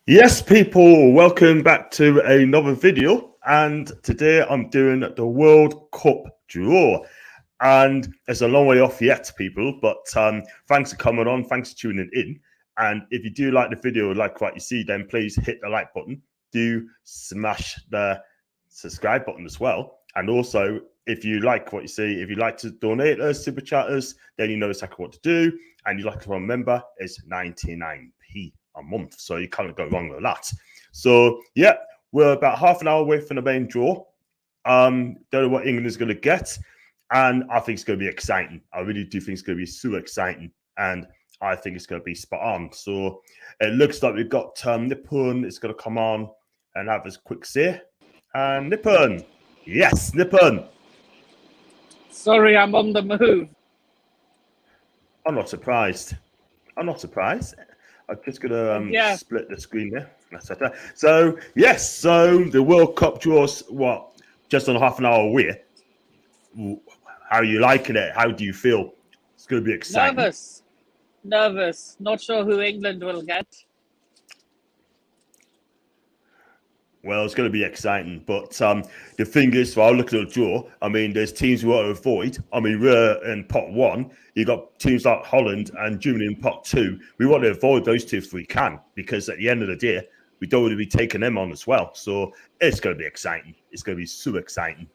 Yes, people, welcome back to another video. And today I'm doing the World Cup draw. And it's a long way off yet, people, but thanks for coming on. Thanks for tuning in. And if you do like the video, like what you see, then please hit the like button. Do smash the subscribe button as well. And also, if you like what you see, if you like to donate us, super chatters, then you know exactly what to do. And you like to remember, it's 99p a month. So you can't go wrong with that. So, yeah, we're about half an hour away from the main draw. Don't know what England is going to get. And I think it's going to be exciting. I really do think it's going to be super exciting. And I think it's going to be spot on. So it looks like we've got Nippon is going to come on and have a quick say. And Nippon. Yes, Nippon. Sorry, I'm on the move. I'm not surprised. I'm just going to split the screen there. So, yes, so the World Cup draws, what, just on half an hour away. How are you liking it? How do you feel? It's going to be exciting. Nervous. Not sure who England will get. Well, it's going to be exciting. But the thing is, while looking at the draw, I mean, there's teams we want to avoid. I mean, we're in pot one. You got teams like Holland and Germany in pot two. We want to avoid those two if we can, because at the end of the day, we don't want to be taking them on as well. So it's going to be exciting. It's going to be super exciting.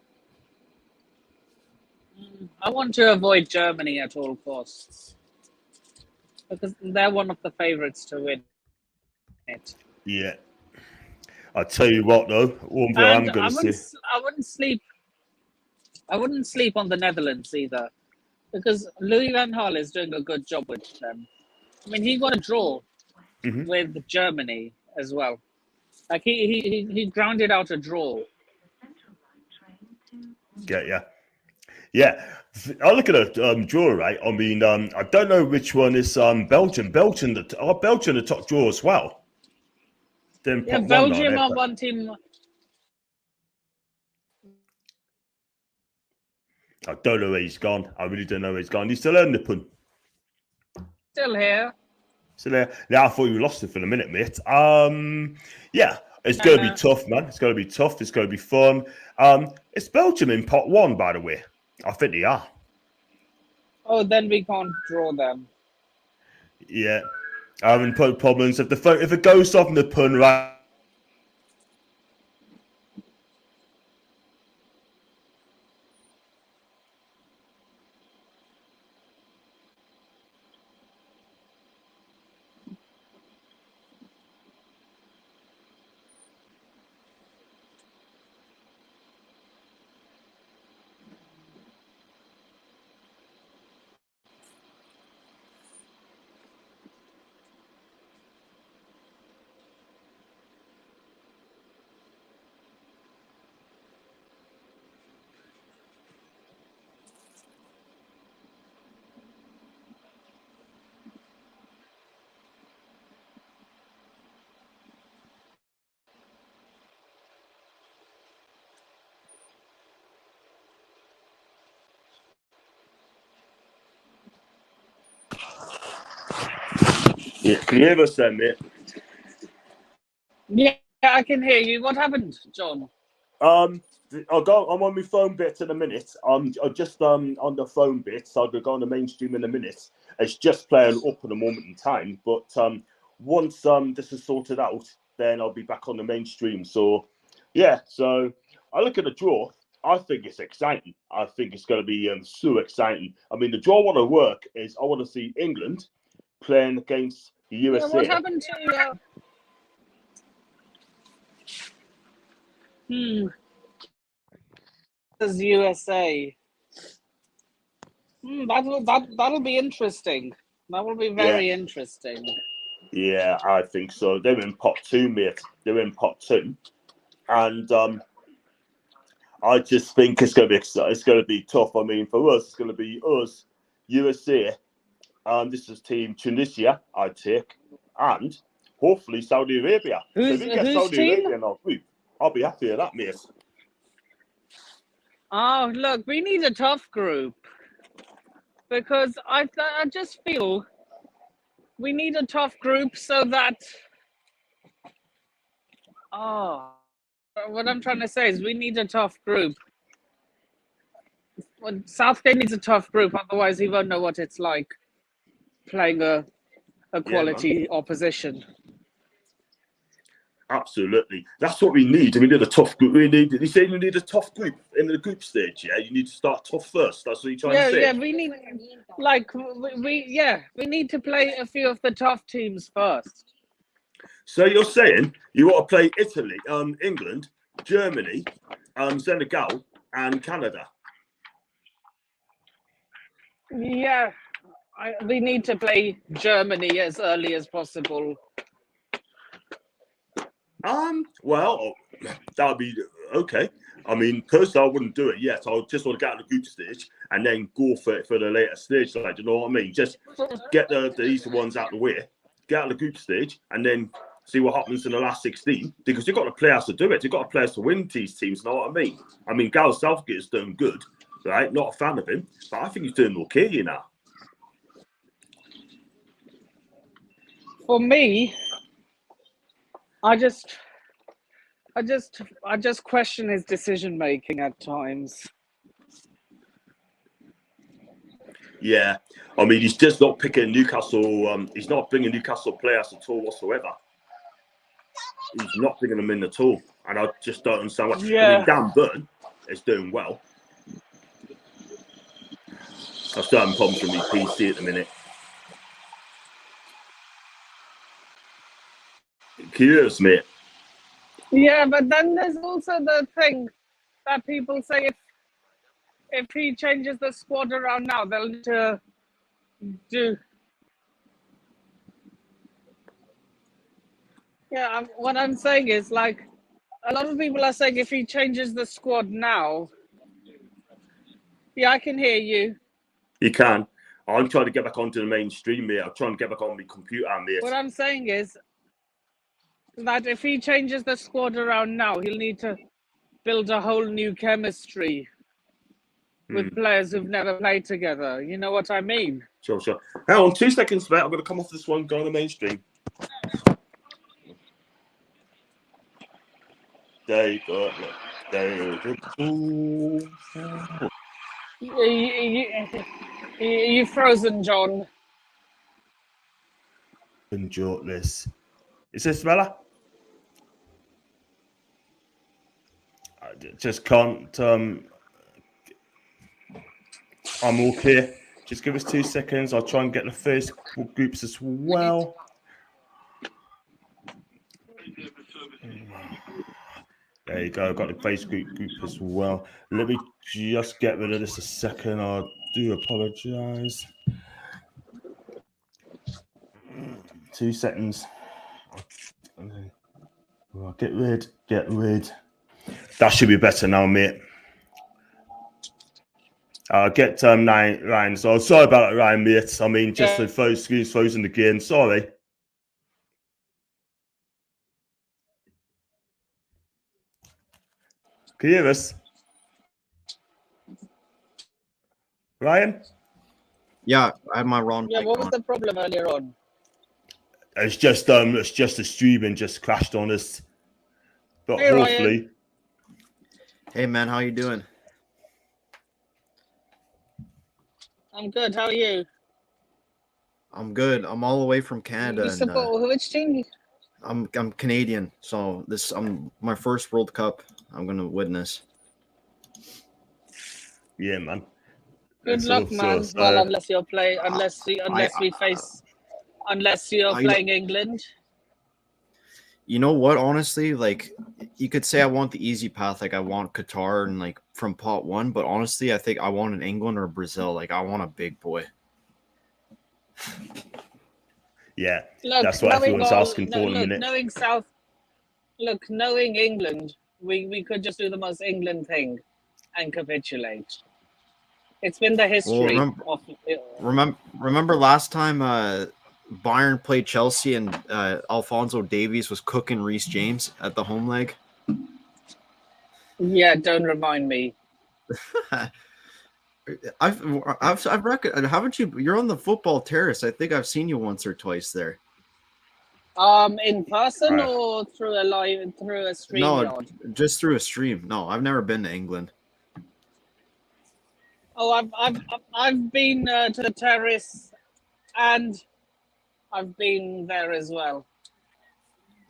I want to avoid Germany at all costs because they're one of the favorites to win it. Yeah. I'll tell you what, though. I'm going to say. I wouldn't sleep on the Netherlands either, because Louis van Gaal is doing a good job with them. I mean, he got a draw with Germany as well. Like he grounded out a draw. Yeah. I look at a draw, right? I mean, I don't know which one is Belgium. Belgium the top draw as well. Then Belgium are one team. I don't know where he's gone. I really don't know where he's gone. He's still in the pun. Still here. Still there. Yeah, I thought you lost it for a minute, mate. Yeah, it's going to be tough, man. It's going to be tough. It's going to be fun. It's Belgium in pot one, by the way. I think they are. Oh, then we can't draw them. Yeah. I haven't put problems. If it goes off in the pun, right? Yeah, can you hear us then, mate? Yeah, I can hear you. What happened, John? I'm on my phone bit in a minute. I'm just on the phone bit, so I'll go on the mainstream in a minute. It's just playing up at the moment in time, but once this is sorted out, then I'll be back on the mainstream. So yeah, so I look at the draw. I think it's exciting. I think it's going to be so exciting. I mean, the draw I want to work is I want to see England playing against the USA. Yeah, what happened to This USA. That'll be interesting. That will be very interesting. Yeah, I think so. They're in pot two, mate. They're in pot two, and I just think it's going to be tough. I mean, for us, it's going to be us, USA. This is team Tunisia, I take, and hopefully Saudi Arabia. So if we get Saudi Arabia in our group, I'll be happy with that, mate. Oh, look, we need a tough group, because I just feel we need a tough group so that Oh, what I'm trying to say is we need a tough group. Well, Southgate needs a tough group, otherwise he won't know what it's like playing a Yeah, man. quality opposition. Absolutely. That's what we need. We need a tough group. You say you need a tough group in the group stage, yeah? You need to start tough first. That's what you're trying to say? Yeah, we need, like, we need to play a few of the tough teams first. So you're saying you want to play Italy, England, Germany, Senegal, and Canada? Yeah, we need to play Germany as early as possible. Well, that would be okay. I mean, personally, I wouldn't do it yet. I just want to get out of the group stage and then go for it for the later stage. Like, you know what I mean? Just get the easy ones out of the way, get out of the group stage, and then see what happens in the last 16. Because you've got the players to do it. You've got the players to win these teams. You know what I mean? I mean, Gareth Southgate is doing good, right? Not a fan of him, but I think he's doing okay, you know. For me, I just question his decision making at times. Yeah, I mean, he's just not picking Newcastle. He's not bringing Newcastle players at all whatsoever. He's not bringing them in at all, and I just don't understand why. Yeah. I mean, Dan Burn is doing well. I'm still having problems with my PC at the minute. Can you hear us, mate? Yeah, but then there's also the thing that people say if he changes the squad around now, they'll need to do. Yeah, what I'm saying is, like, a lot of people are saying if he changes the squad now. Yeah, I can hear you. You can. I'm trying to get back onto the mainstream, mate. I'm trying to get back on my computer, mate. What I'm saying is that if he changes the squad around now, he'll need to build a whole new chemistry with players who've never played together. You know what I mean? Sure. Hang on, 2 seconds, mate. I'm going to come off this one, go on the mainstream. There you go. There you go. You frozen, John. Jotless. Is this Bella? I just can't. I'm okay. Just give us 2 seconds. I'll try and get the Facebook groups as well. There you go. I've got the Facebook group as well. Let me just get rid of this a second. I do apologize. 2 seconds. Get rid. That should be better now, mate. Get Ryan. So sorry about that, Ryan, mate. I mean, just the screen's frozen again. Sorry. Can you hear us? Ryan? Yeah, I had my wrong. Yeah, what was the problem earlier on? It's just the streaming just crashed on us. But hey, hopefully. Ryan. Hey man, how you doing? I'm good. How are you? I'm good. I'm all the way from Canada. You support which team? I'm Canadian, so my first World Cup I'm gonna witness. Yeah, man. Good luck, man. Well, unless you're playing England. You know what? Honestly, like you could say I want the easy path, like I want Qatar and like from pot one, but honestly, I think I want an England or Brazil. Like I want a big boy. Yeah, look, that's what everyone's asking for in a minute. Knowing England, we could just do the most England thing and capitulate. It's been the history. Well, remember last time Bayern played Chelsea and Alphonso Davies was cooking Reece James at the home leg? Yeah, don't remind me. I've haven't you? You're on the football terrace. I think I've seen you once or twice there. In person Right. or through a stream No, yard? just through a stream. No, I've never been to England. Oh, I've been to the terrace, and I've been there as well.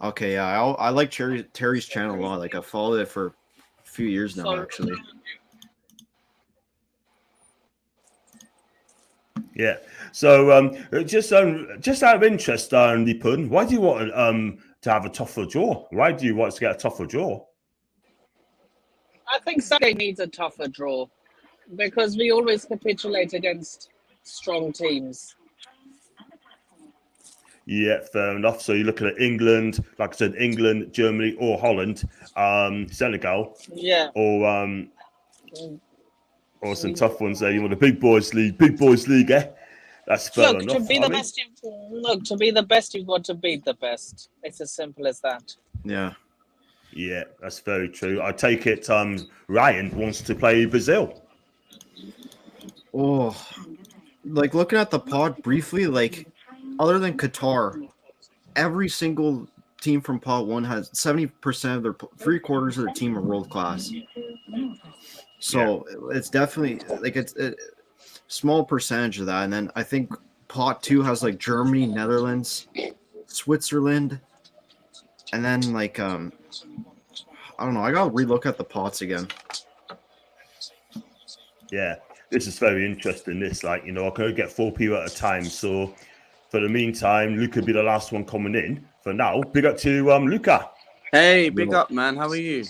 Okay, yeah, I like Terry's channel a lot. Like I followed it for a few years now, So- actually. Yeah. So just out of interest, Nipun, why do you want to have a tougher draw? Why do you want to get a tougher draw? I think Sunday needs a tougher draw because we always capitulate against strong teams. Yeah, fair enough. So you're looking at England, like I said, England, Germany, or Holland, Senegal, Yeah. or some tough ones there. You want the big boys league, eh? That's fair Look, enough. to be the best, you've got to beat the best. It's as simple as that. Yeah. Yeah, that's very true. I take it Ryan wants to play Brazil. Oh, like looking at the pod briefly, like other than Qatar, every single team from pot 1 has 70% of their 3/4 of their team are world class. So it's definitely like it's a small percentage of that. And then I think pot 2 has like Germany, Netherlands, Switzerland, and then like I don't know. I gotta relook at the pots again. Yeah, this is very interesting. This, like, I can only get 4 people at a time. So for the meantime, Luca will be the last one coming in. For now, big up to Luca. Hey, big up, man. How are you?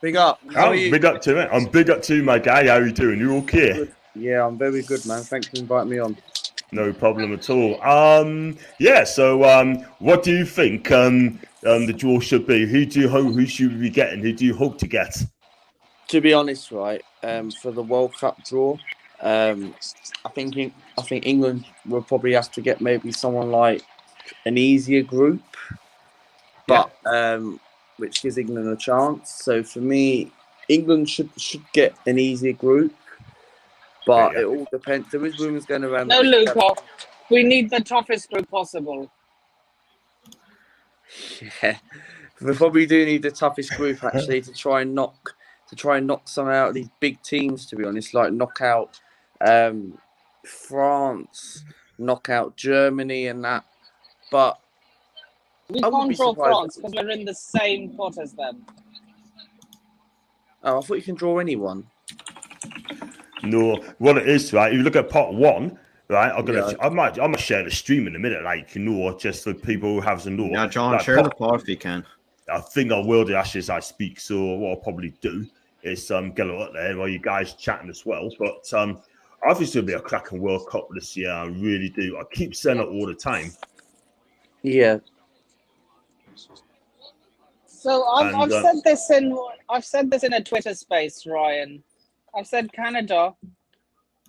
Big up. How are you? Big up to it. I'm big up to my guy. How are you doing? You okay? Good. Yeah, I'm very good, man. Thanks for inviting me on. No problem at all. Yeah. So, what do you think the draw should be? Who should we be getting? Who do you hope to get? To be honest, right, for the World Cup draw, I think England will probably have to get maybe someone like an easier group, but which gives England a chance. So for me, England should get an easier group, but it all depends. There is rumours going around. No, Luca, we need the toughest group possible. Yeah, we probably do need the toughest group actually to try and knock some out of these big teams. To be honest, like knock out France, knock out Germany, and that. But We I wouldn't can't be draw surprised. France because we're in the same pot as them. Oh, I thought you can draw anyone. No, what it is, right? If you look at pot 1, right? I might share the stream in a minute, like just for people who have some know. Yeah, John, like, share the pod if you can. I think I will do actually as I speak. So what I'll probably do is get it up there while you guys chatting as well. But I think it's going to be a cracking World Cup this year. I really do. I keep saying it all the time. Yeah. So I've said this in a Twitter space, Ryan. I've said Canada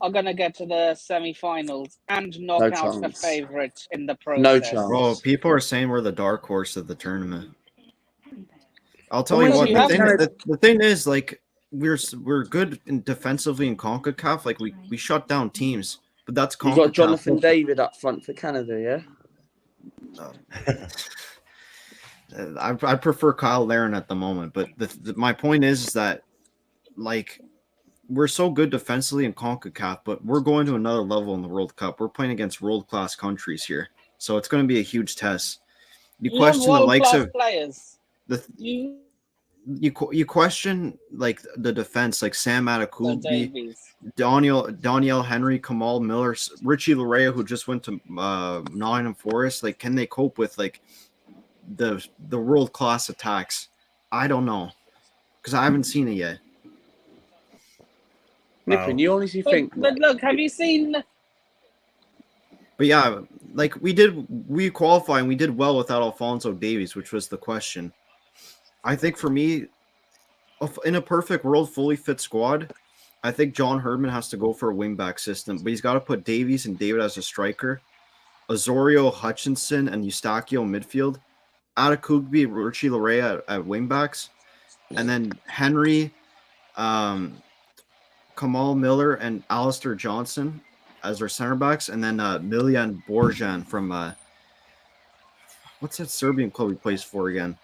are going to get to the semi-finals and knock out the favourite in the process. No chance. Bro, people are saying we're the dark horse of the tournament. I'll tell you what. The thing is, like, we're good defensively in CONCACAF. Like we shut down teams, but that's CONCACAF. You got Jonathan David up front for Canada, yeah. I prefer Kyle Larin at the moment, but my point is that, like, we're so good defensively in CONCACAF, but we're going to another level in the World Cup. We're playing against world-class countries here, so it's going to be a huge test. You question the likes of players. You question like the defense, like Sam Adekugbe, Daniel Henry, Kamal Miller, Richie Larea, who just went to Nottingham Forest. Like, can they cope with like the world-class attacks? I don't know, because I haven't seen it yet. Nippon, you honestly think? But look, have you seen? But yeah, like we qualified and we did well without Alphonso Davies, which was the question. I think for me, in a perfect world, fully fit squad, I think John Herdman has to go for a wingback system, but he's got to put Davies and David as a striker, Osorio, Hutchinson, and Eustachio midfield, Adekugbe, Richie Larea at wingbacks, and then Henry, Kamal Miller, and Alistair Johnson as our center backs, and then Miljan Borjan from what's that Serbian club he plays for again?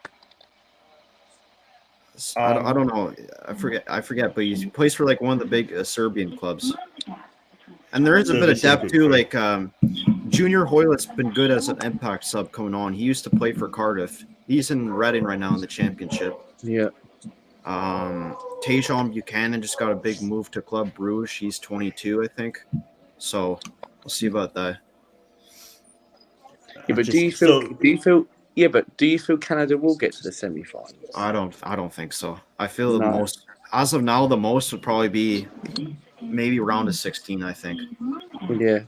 I don't know. I forget. But he plays for like one of the big Serbian clubs. And there is a bit of depth too. Like Junior Hoylett's been good as an impact sub coming on. He used to play for Cardiff. He's in Reading right now in the Championship. Yeah. Tajon Buchanan just got a big move to Club Bruges. He's 22, I think. So we'll see about that. Yeah, but do you feel Canada will get to the semi-finals? I don't think so. I feel the most as of now, the most would probably be maybe round of 16, I think. Yeah.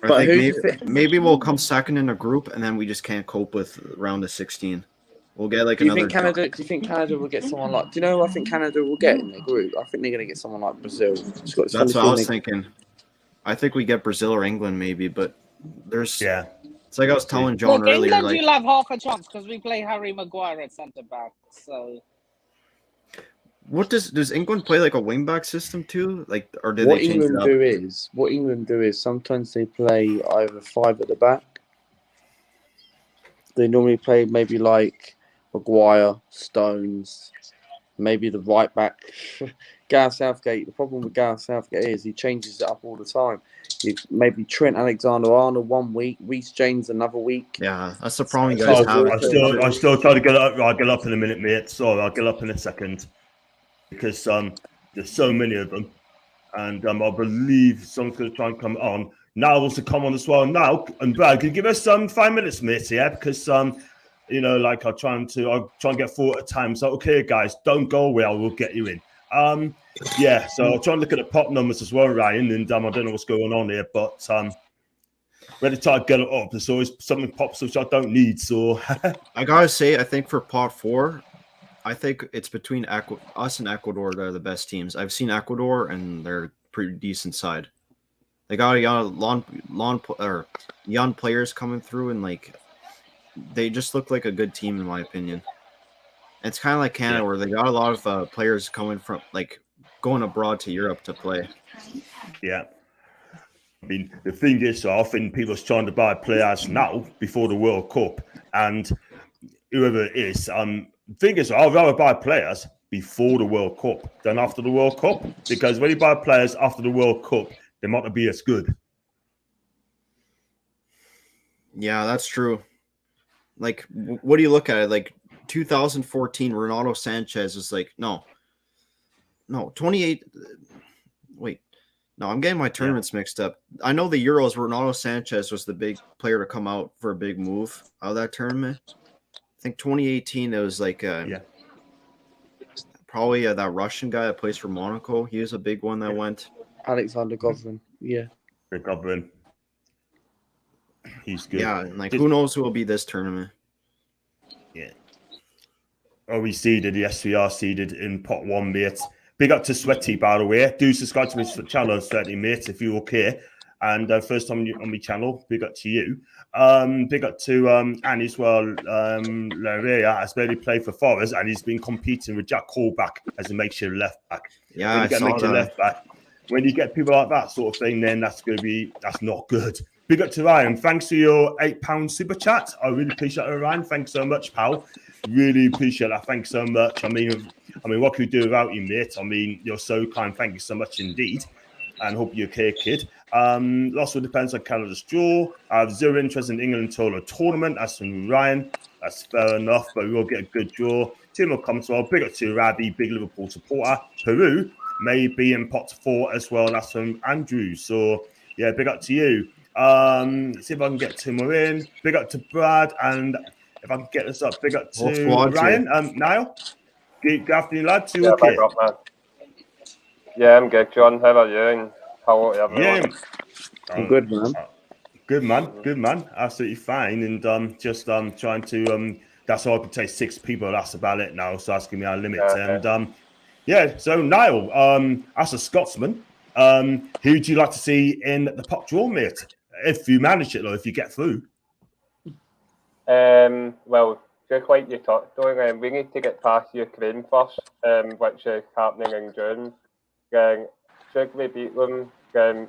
I think maybe we'll come second in a group and then we just can't cope with round of 16. We'll get like another. Do you think Canada will get someone like? Do you know who I think Canada will get in their group? I think they're going to get someone like Brazil. That's what I was thinking. I think we get Brazil or England maybe, but there's It's like I was telling John earlier. England, you'll have half a chance because we play Harry Maguire at centre back. So. What does England play like a wing back system too? Like, or do what they change England it up? What England do is sometimes they play either 5 at the back. They normally play maybe like Maguire, Stones, maybe the right back. Gareth Southgate. The problem with Gareth Southgate is he changes it up all the time. Maybe Trent Alexander-Arnold 1 week, Reece James another week. Yeah, that's the problem you guys have. I still try to get up. I'll get up in a minute, mate. Sorry, I'll get up in a second because there's so many of them, and I believe someone's going to try and come on. Now wants to come on as well. Now, and Brad, can you give us 5 minutes, mate? Yeah, because like I'll try and get 4 at a time. So okay, guys, don't go away. I will get you in. So I'll try and look at the pop numbers as well, Ryan, and I don't know what's going on here, but ready to try to get it up. There's always something pops which I don't need, so I gotta say, I think for pot 4, I think it's between us and Ecuador that are the best teams. I've seen Ecuador, and they're pretty decent side. They got young players coming through, and like they just look like a good team in my opinion. It's kind of like Canada, where they got a lot of players coming from, like, going abroad to Europe to play. Yeah. I mean, the thing is, I think people are trying to buy players now before the World Cup, and whoever it is, the thing is, I'd rather buy players before the World Cup than after the World Cup, because when you buy players after the World Cup, they might not be as good. Yeah, that's true. Like, what do you look at it? Like, 2014, Ronaldo Sanchez is like, no, 28. Wait, no, I'm getting my tournaments mixed up. I know the Euros, Ronaldo Sanchez was the big player to come out for a big move out of that tournament. I think 2018, it was like, probably that Russian guy that plays for Monaco. He was a big one that went. Alexander Govrin, Govrin. He's good. Yeah, and like, who knows who will be this tournament? Yeah. We seeded, yes, we are seeded in pot 1, mate. Big up to Sweaty, by the way. Do subscribe to my channel, Sweaty, mate, if you're okay. And first time on my channel, big up to you. Big up to Annie as well. Larea has barely played for Forest, and he's been competing with Jack Colback as a makeshift left back. Yeah, when you get makeshift left back, when you get people like that sort of thing, then that's not good. Big up to Ryan. Thanks for your £8 super chat. I really appreciate it, Ryan. Thanks so much, pal. Really appreciate that. Thanks so much. I mean, what can we do without you, mate? I mean, you're so kind. Thank you so much indeed. And hope you're okay, kid. Also depends on Canada's draw. I have zero interest in England until the tournament. That's from Ryan. That's fair enough, but we will get a good draw. Team will come to well. Big up to Rabi, big Liverpool supporter. Peru may be in pot 4 as well. That's from Andrew. So, yeah, big up to you. See if I can get 2 more in. Big up to Brad, and if I can get this up, big up to Ryan. Niall, good afternoon, lads. You okay? Up, man. Yeah, I'm good, John. How are you? And how are everyone? I'm good, man. Good man. Absolutely fine. And just trying to. That's all I can take 6 people. That's about it now. So that's giving me our limit. And so Niall, as a Scotsman, who would you like to see in the pot draw, mate? If you manage it, or if you get through. Well, just like you talked on, we need to get past Ukraine first, which is happening in June. Should we beat them,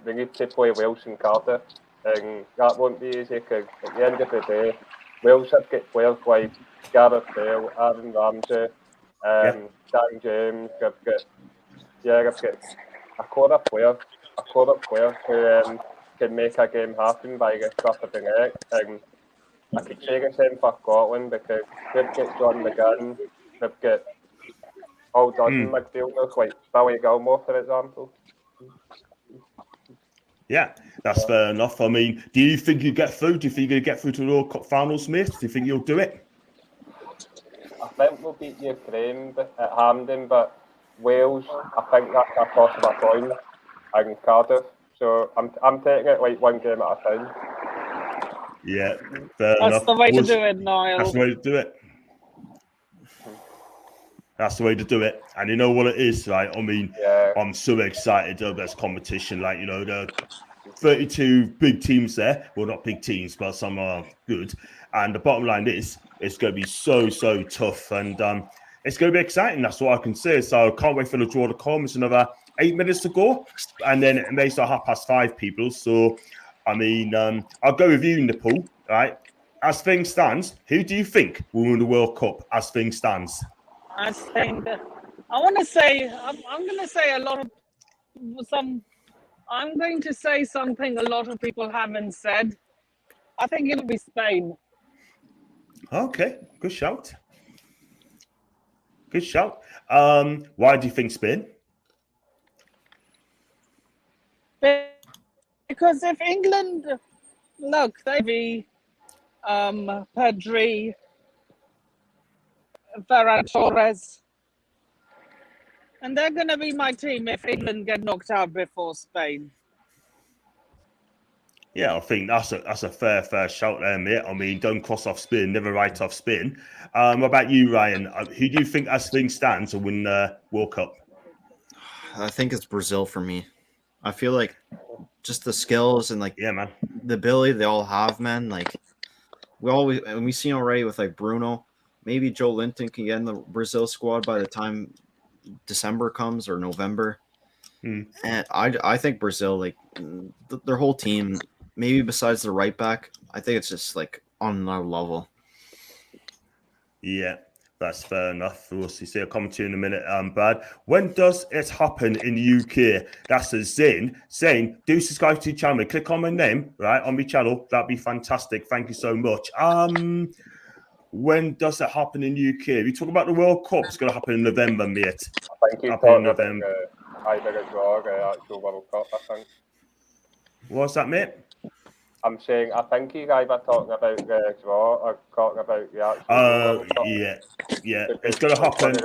we need to play Wales and Cardiff. and that won't be easy because at the end of the day, Wales have got players like Gareth Bale, Aaron Ramsey, Dan James. They've got a core of players who can make a game happen by the scruff of the neck. And I could say the same for Scotland because they've got John McGinn, they've got all dozen midfielders like Billy Gilmore, for example. Yeah, that's fair enough. I mean, do you think you get through? Do you think you're going to get through to the World Cup finals, mate? Do you think you'll do it? I think we'll beat Ukraine at Hampden, but Wales, I think that's a toss of a coin, and Cardiff. So I'm taking it like one game at a time. Yeah, fair That's enough. the way to do it, Niall. That's the way to do it. That's the way to do it. And you know what it is, right? I mean, I'm so excited about this competition. Like, you know, the 32 big teams there. Well, not big teams, but some are good. And the bottom line is, it's going to be so tough. And it's going to be exciting. That's what I can say. So I can't wait for the draw to come. It's another 8 minutes to go. And then it makes it 5:30, people. So, I mean, I'll go with you in the pool, right? As things stands, who do you think will win the World Cup as things stands? I think I want to say I'm going to say I'm going to say something a lot of people haven't said. I think it'll be Spain. Okay, good shout. Good shout. Why do you think Spain? Because if England, look, they'd be Pedri, Ferran Torres, and they're going to be my team if England get knocked out before Spain. Yeah, I think that's a fair shout there, mate. I mean, don't cross off Spain, never write off Spain. What about you, Ryan? Who do you think, as things stand, to win the World Cup? I think it's Brazil for me. I feel like just the skills and like man, the ability they all have, man. Like we seen already with like Bruno. Maybe Joe Linton can get in the Brazil squad by the time December comes or November. And I think Brazil, like their whole team, maybe besides the right back, I think it's just like on another level. Yeah, that's fair enough. We'll see. I'll come to you in a minute, Brad. When does it happen in the UK? That's a Zane saying, do subscribe to the channel. Click on my name, right, on my channel. That'd be fantastic. Thank you so much. When does it happen in the UK? We talk about the World Cup. It's going to happen in November, mate. I think he's talking about either a draw or the actual World Cup, I think. What's that, mate? I'm saying I think you guys are talking about the draw or talking about the actual World Cup. Yeah. It's going to happen.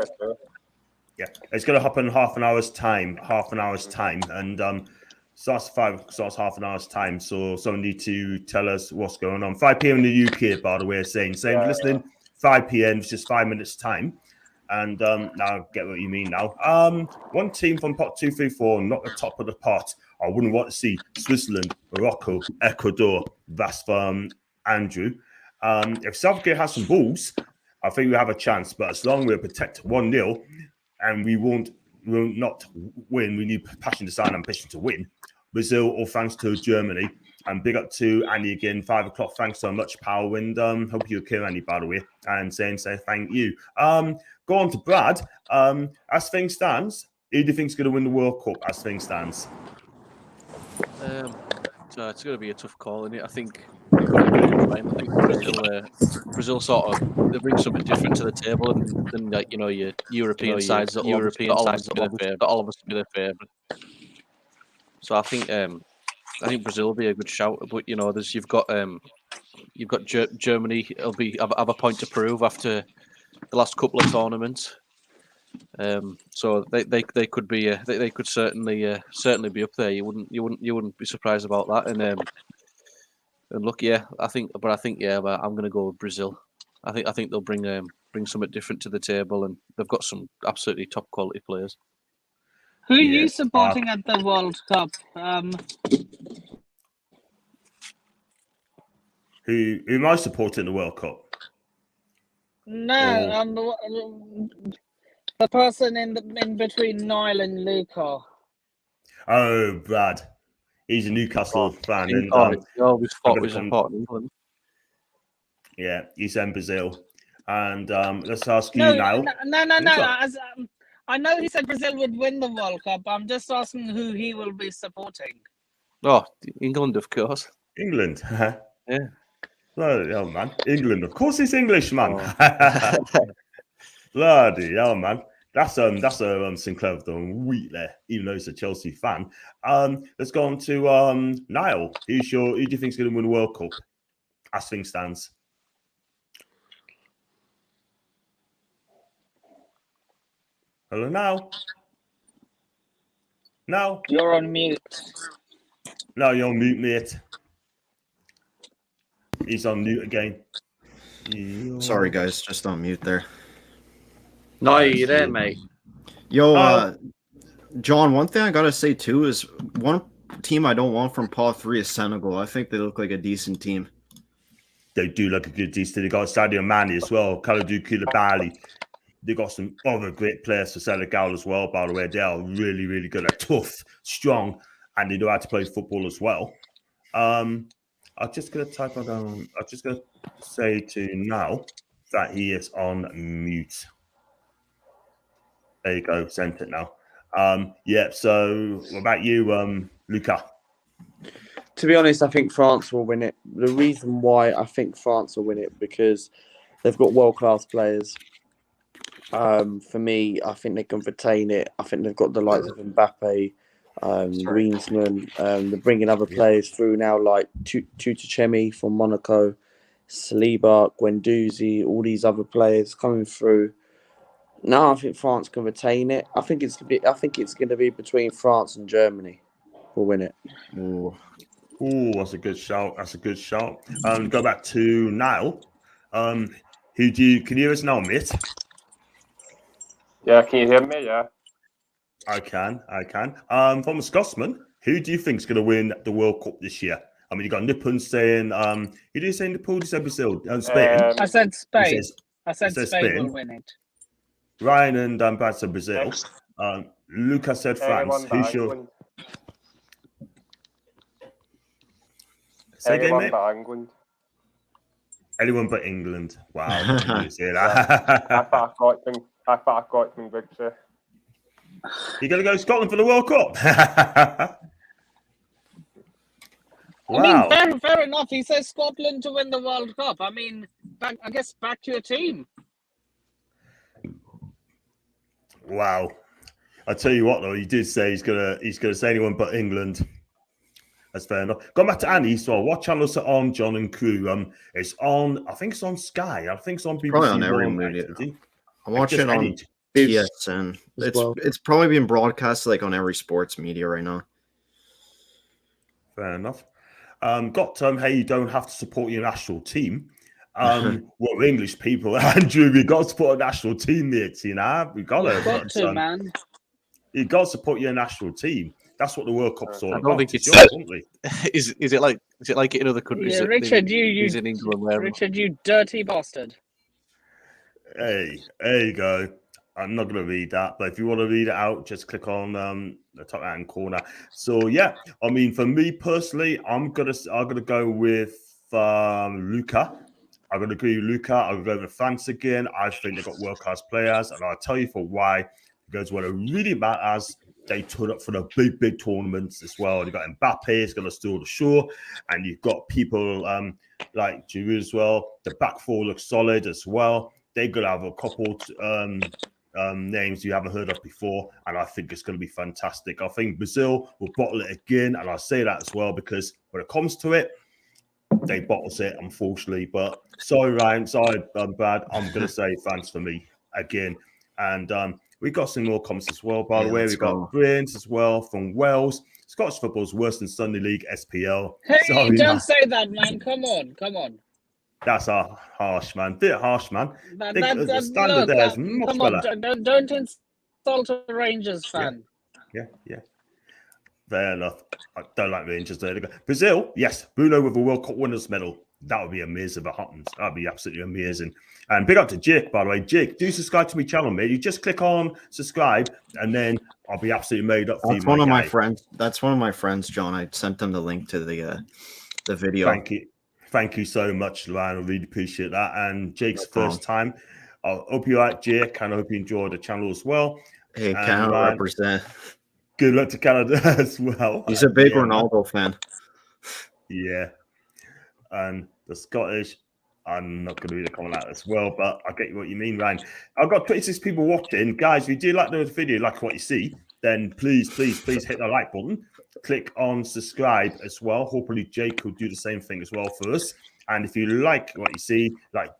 Yeah, it's going to happen in half an hour's time. And starts 5, starts half an hour's time. So someone need to tell us what's going on. 5 p.m. in the UK, by the way, saying listening. 5 p.m. It's just 5 minutes time. And now I get what you mean now. One team from pot 2, 3, 4, not the top of the pot. I wouldn't want to see Switzerland, Morocco, Ecuador. That's from Andrew. If South Africa has some balls, I think we have a chance. But as long as we protect 1-0 and we will not win, we need passion, desire, and ambition to win. Brazil, all thanks to Germany. And big up to Annie again, 5 o'clock. Thanks so much, pal. And hope you're okay, Annie, by the way. And say thank you. Go on to Brad. As things stands, who do you think is going to win the World Cup as things stands? So it's going to be a tough call, isn't it? I think Brazil sort of they bring something different to the table than like your European sides that all of us be their favourite. So I think Brazil will be a good shout, but you've got Germany. It'll have a point to prove after the last couple of tournaments. So they could be they could certainly be up there. You wouldn't be surprised about that. And look, I think I'm going to go with Brazil. I think they'll bring something different to the table, and they've got some absolutely top quality players. Who are you supporting at the World Cup? Who am I supporting the World Cup? No, the person in between Niall and Luca. Oh, Brad. He's a Newcastle fan, and He always I'm fought gonna with come- support in England. yeah, he's in Brazil. And let's ask you No, now. no. Luca. I know he said Brazil would win the World Cup. I'm just asking who he will be supporting. Oh, England, of course. England. Yeah. Bloody hell, man. England. Of course it's English, man. Oh. Bloody hell, man. That's Sinclair of the week there, even though he's a Chelsea fan. Let's go on to Niall. Who do you think is going to win the World Cup as things stands? Hello, Niall. Niall. You're on mute. No, you're on mute, mate. He's on mute again. Sorry, guys, just on mute there. No, you're there, mate. Yo, John, one thing I gotta say too is one team I don't want from Paw 3 is Senegal. I think they look like a decent team. They do look a good decent. They got Sadio Mane as well, Kalidou Koulibaly. They got some other great players for Senegal as well, by the way. They are really, really good. They're tough, strong, and they know how to play football as well. I'm just going to type it down. I'm just going to say to now that he is on mute. There you go. Sent it now. Yeah, so what about you, Luca? To be honest, I think France will win it. The reason why I think France will win it because they've got world-class players. For me, I think they can retain it. I think they've got the likes of Mbappe, Griezmann. They're bringing other players through now, like Tutuchemi from Monaco, Saliba, Guendouzi, all these other players coming through. No, I think France can retain it. I think it's going to be between France and Germany. Will win it. Ooh. Oh, that's a good shout. That's a good shout. Go back to Niall. Can you hear us now, mate? Yeah, can you hear me? Yeah. I can. From a Scotsman, who do you think is going to win the World Cup this year? I mean, you got Nippon saying, who did you say Nippon? You said Brazil and Spain. I said Spain. I said Spain will win it. Ryan and Brad said Brazil. Lucas said France. Who's your... England. Say again, Anyone mate? but England. Anyone but England. Wow. I thought Scotland would say. You're going to go Scotland for the World Cup? I mean, fair enough. He says Scotland to win the World Cup. I mean, back to your team. Wow. I tell you what, though, he did say he's gonna say anyone but England. That's fair enough. Going back to Annie, so what channel is it on, John and crew? It's on, I think it's on Sky. I think it's on BBC. Probably on every One, media. actually. I'm watching on TSN. It's probably being broadcast like on every sports media right now. Fair enough. Hey, you don't have to support your national team. We're English people, Andrew. We got to support a national team, mate. You know, we got to, man. You got to support your national team. That's what the World Cup's all about. I don't think it's is it like in other countries? Yeah, Richard, you in England where Richard, you dirty bastard. Hey, there you go. I'm not going to read that, but if you want to read it out, just click on the top right-hand corner. So yeah, I mean, for me personally, I'm gonna go with Luca. I'm going to agree with Luca. I'll go with France again. I think they've got world-class players, and I'll tell you for why. Because what it really matters, they turn up for the big tournaments as well. You've got Mbappe, who's going to steal the show, and you've got people like Giroud as well. The back four looks solid as well. They're going to have a couple names you haven't heard of before, and I think it's going to be fantastic. I think Brazil will bottle it again, and I say that as well because when it comes to it, they bottles it, unfortunately. But sorry, Ryan. Sorry, Brad. I'm going to say France for me again. And we got some more comments as well, by the way. We've got Brent as well from Wales. Scottish football's worse than Sunday League, SPL. Hey, sorry, don't man. say that, man. Come on. That's harsh, man. Bit harsh, man. The standard look, there is much come on, better. don't insult a Rangers fan. Yeah. Fair enough. I don't like Rangers there. Brazil, yes. Bruno with a World Cup winners medal. That would be amazing if it happens. That'd be absolutely amazing. And big up to Jake, by the way. Jake, do subscribe to my channel, mate. You just click on subscribe, and then I'll be absolutely made up for That's you, one of my guy. friends. That's one of my friends, John. I sent them the link to the video. Thank you so much, Ryan. I really appreciate that. And Jake's No first time. I hope you like Jake, and I hope you enjoy the channel as well. Hey, And Canada Ryan, represent. good luck to Canada as well. He's a big Ronaldo fan. Yeah. And the Scottish, I'm not going to read the comment out as well, but I get what you mean, Ryan. I've got 26 people watching. Guys, if you do like the video, like what you see, then please hit the like button. Click on subscribe as well. Hopefully Jake will do the same thing as well for us. And if you like what you see, like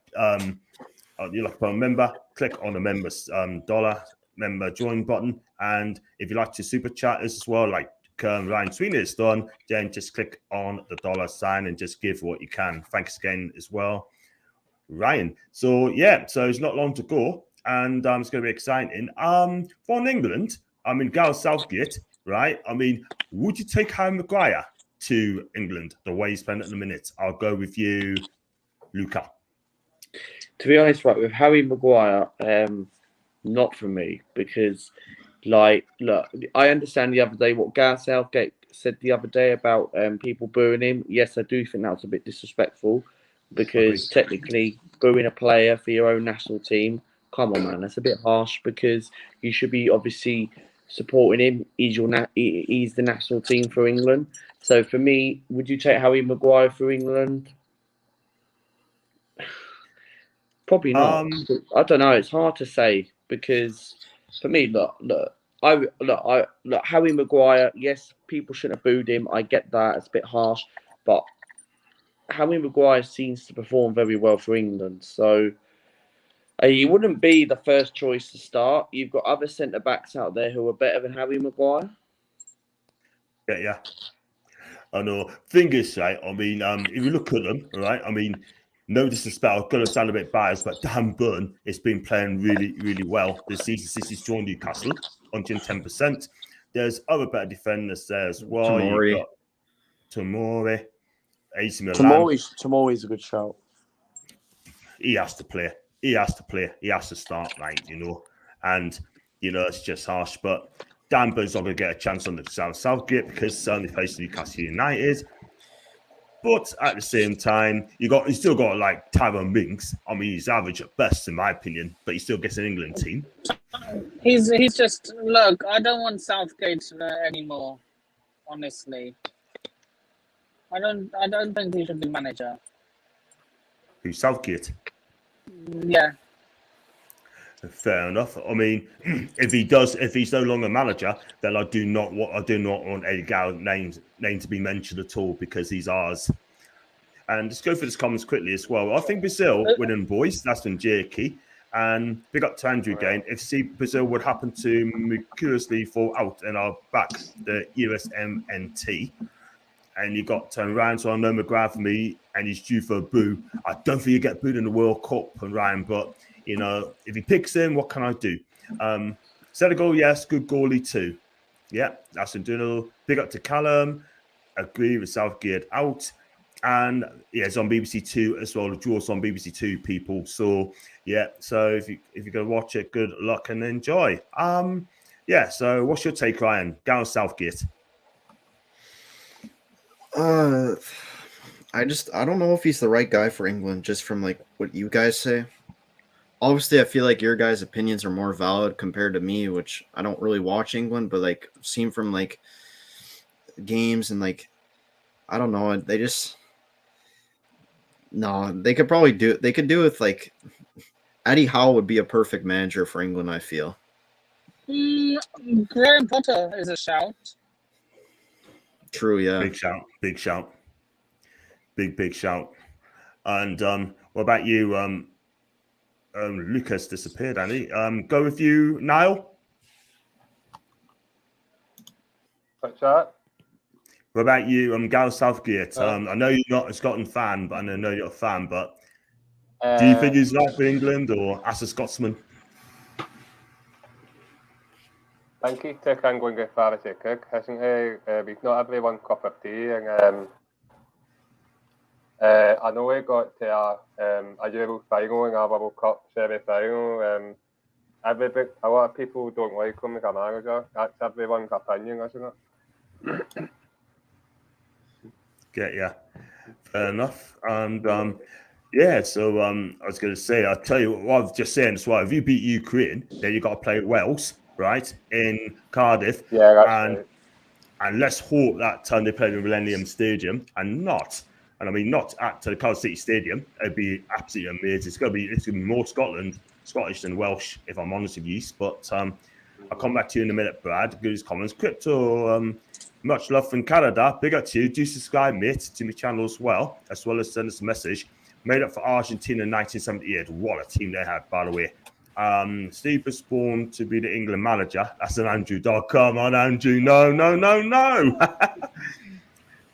you like a member, click on the members dollar member join button. And if you like to super chat us as well, like Ryan Sweeney has done, then just click on the dollar sign and just give what you can. Thanks again as well, Ryan. So yeah, so it's not long to go, and it's going to be exciting. For England, I mean, Gareth Southgate, right? I mean, would you take Harry Maguire to England the way he's playing at the minute? I'll go with you, Luca. To be honest, right, with Harry Maguire, not for me, because, like, look, I understand the other day what Gareth Southgate said the other day about people booing him. Yes, I do think that was a bit disrespectful, because technically booing a player for your own national team, come on, man, that's a bit harsh, because you should be obviously supporting him. He's the national team for England. So for me, would you take Harry Maguire for England? Probably not. I don't know. It's hard to say, because for me, look, Harry Maguire. Yes, people shouldn't have booed him. I get that. It's a bit harsh, but Harry Maguire seems to perform very well for England. So he wouldn't be the first choice to start. You've got other centre backs out there who are better than Harry Maguire. Yeah. I know. Thing is, right, I mean, if you look at them, right, I mean, no disrespect, I'm going to sound a bit biased, but Dan Burn has been playing really, really well this season since he's joined Newcastle, 110%. There's other better defenders there as well. Tomori. You've got Tomori, AC Milan. Tomori's a good shout. He has to play. He has to start, right, you know. And, you know, it's just harsh, but Dan Burn's not going to get a chance on the Southgate because he plays Newcastle United. But at the same time, you still got like Tyrone Mings. I mean, he's average at best in my opinion, but he still gets an England team. He's just, look, I don't want Southgate anymore. Honestly, I don't think he should be manager. Who's Southgate? Yeah. Fair enough. I mean, if he's no longer manager, then I do not want Eddie Gow name to be mentioned at all, because he's ours. And just go through this comments quickly as well. I think Brazil winning, boys. That's from Jakey. And big up to Andrew again. If Brazil would happen to miraculously fall out and are back the USMNT, and you got Ryan, so I know McGrath for me, and he's due for a boo. I don't think you get booed in the World Cup, Ryan, but you know, if he picks him, what can I do? Senegal, yes, good goalie too. Yeah, that's him doing a little big up to Callum. Agree with Southgate out. And yeah, it's on BBC Two as well. The draw's on BBC Two, people. So yeah, so if you're gonna watch it, good luck and enjoy. Yeah, so what's your take, Ryan? Gareth Southgate. I don't know if he's the right guy for England, just from like what you guys say. Obviously, I feel like your guys' opinions are more valid compared to me, which I don't really watch England, but like seen from like games and like, I don't know, they could probably do it. They could do it with like Eddie Howe would be a perfect manager for England, I feel. Graham Potter is a shout. True, yeah. Big shout. Big shout. And what about you? Lucas disappeared, Andy. Go with you, Niall. What's that? What about you, Gareth Southgate? I know you're not a Scotland fan, but I know you're a fan. But do you think he's right for England, or as a Scotsman? I think he'd take England as far as he could, hasn't he? He's not everyone's cup of tea, and I know we got to a Euro final and a World Cup semi-final. A lot of people don't like him as a manager. That's everyone's opinion, isn't it? Get ya. Fair enough. And yeah, so I was going to say, I'll tell you what I was just saying as well. If you beat Ukraine, then you got to play Wales, right, in Cardiff. Yeah, that's and right. And let's hope that time they play in the Millennium Stadium and not at the Cardiff City Stadium. It'd be absolutely amazing. It's gonna be more Scottish than Welsh, if I'm honest with you. But I'll come back to you in a minute, Brad. Good comments. Crypto, much love from Canada. Big up to you. Do subscribe, mate, to my channel as well as send us a message. Made up for Argentina in 1978. What a team they had, by the way. Steve was born to be the England manager. That's an Andrew dog. Come on, Andrew. No.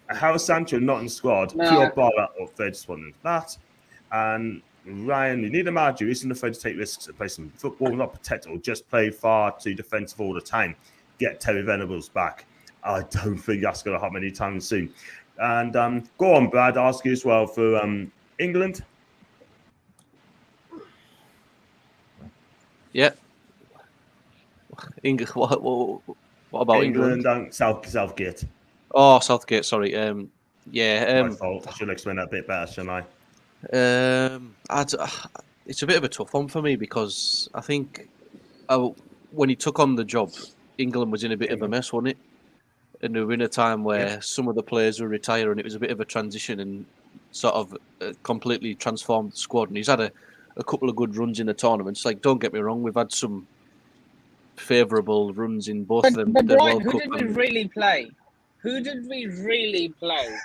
How is Sancho not in the squad? No. Pure baller up there. Just wondering that. And Ryan, you need a manager who isn't afraid to take risks at placing football, not protect or just play far too defensive all the time. Get Terry Venables back. I don't think that's going to happen anytime soon. And go on, Brad. I'll ask you as well for England. Yeah. What about England? Southgate. Oh, Southgate. Sorry. Yeah. My fault. I should explain that a bit better, shouldn't I? It's a bit of a tough one for me because I think when he took on the job, England was in a bit of a mess, wasn't it? And they were in a time where some of the players were retiring. It was a bit of a transition and sort of completely transformed the squad. And he's had a couple of good runs in the tournaments. Like, don't get me wrong, we've had some favourable runs in both of them. But the Brian, World who Cup did we and... really play? Who did we really play?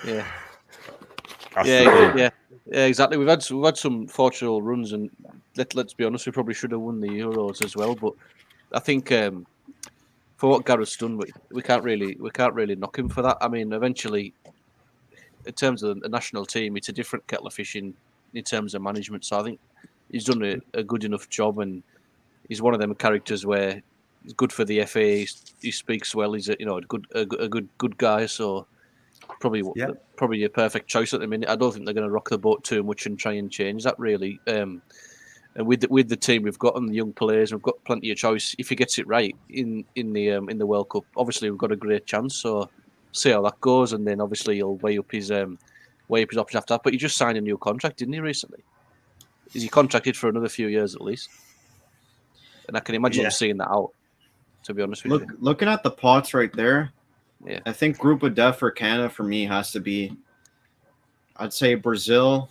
Yeah. Yeah, exactly. We've had some fortunate runs, and let's be honest, we probably should have won the Euros as well. But I think for what Gareth's done, we can't really knock him for that. I mean, eventually, in terms of the national team, it's a different kettle of fish in terms of management. So I think he's done a good enough job, and he's one of them characters where he's good for the FA. He speaks well. He's a good guy. So probably a perfect choice at the minute. I don't think they're going to rock the boat too much and try and change that really. And with the team we've got and the young players, we've got plenty of choice. If he gets it right in the World Cup, obviously we've got a great chance. So see how that goes, and then obviously he'll weigh up his options after that. But he just signed a new contract, didn't he, recently? Is he contracted for another few years at least? And I can imagine him seeing that out. To be honest with you, looking at the pots right there, yeah, I think group of death for Canada for me has to be, I'd say Brazil,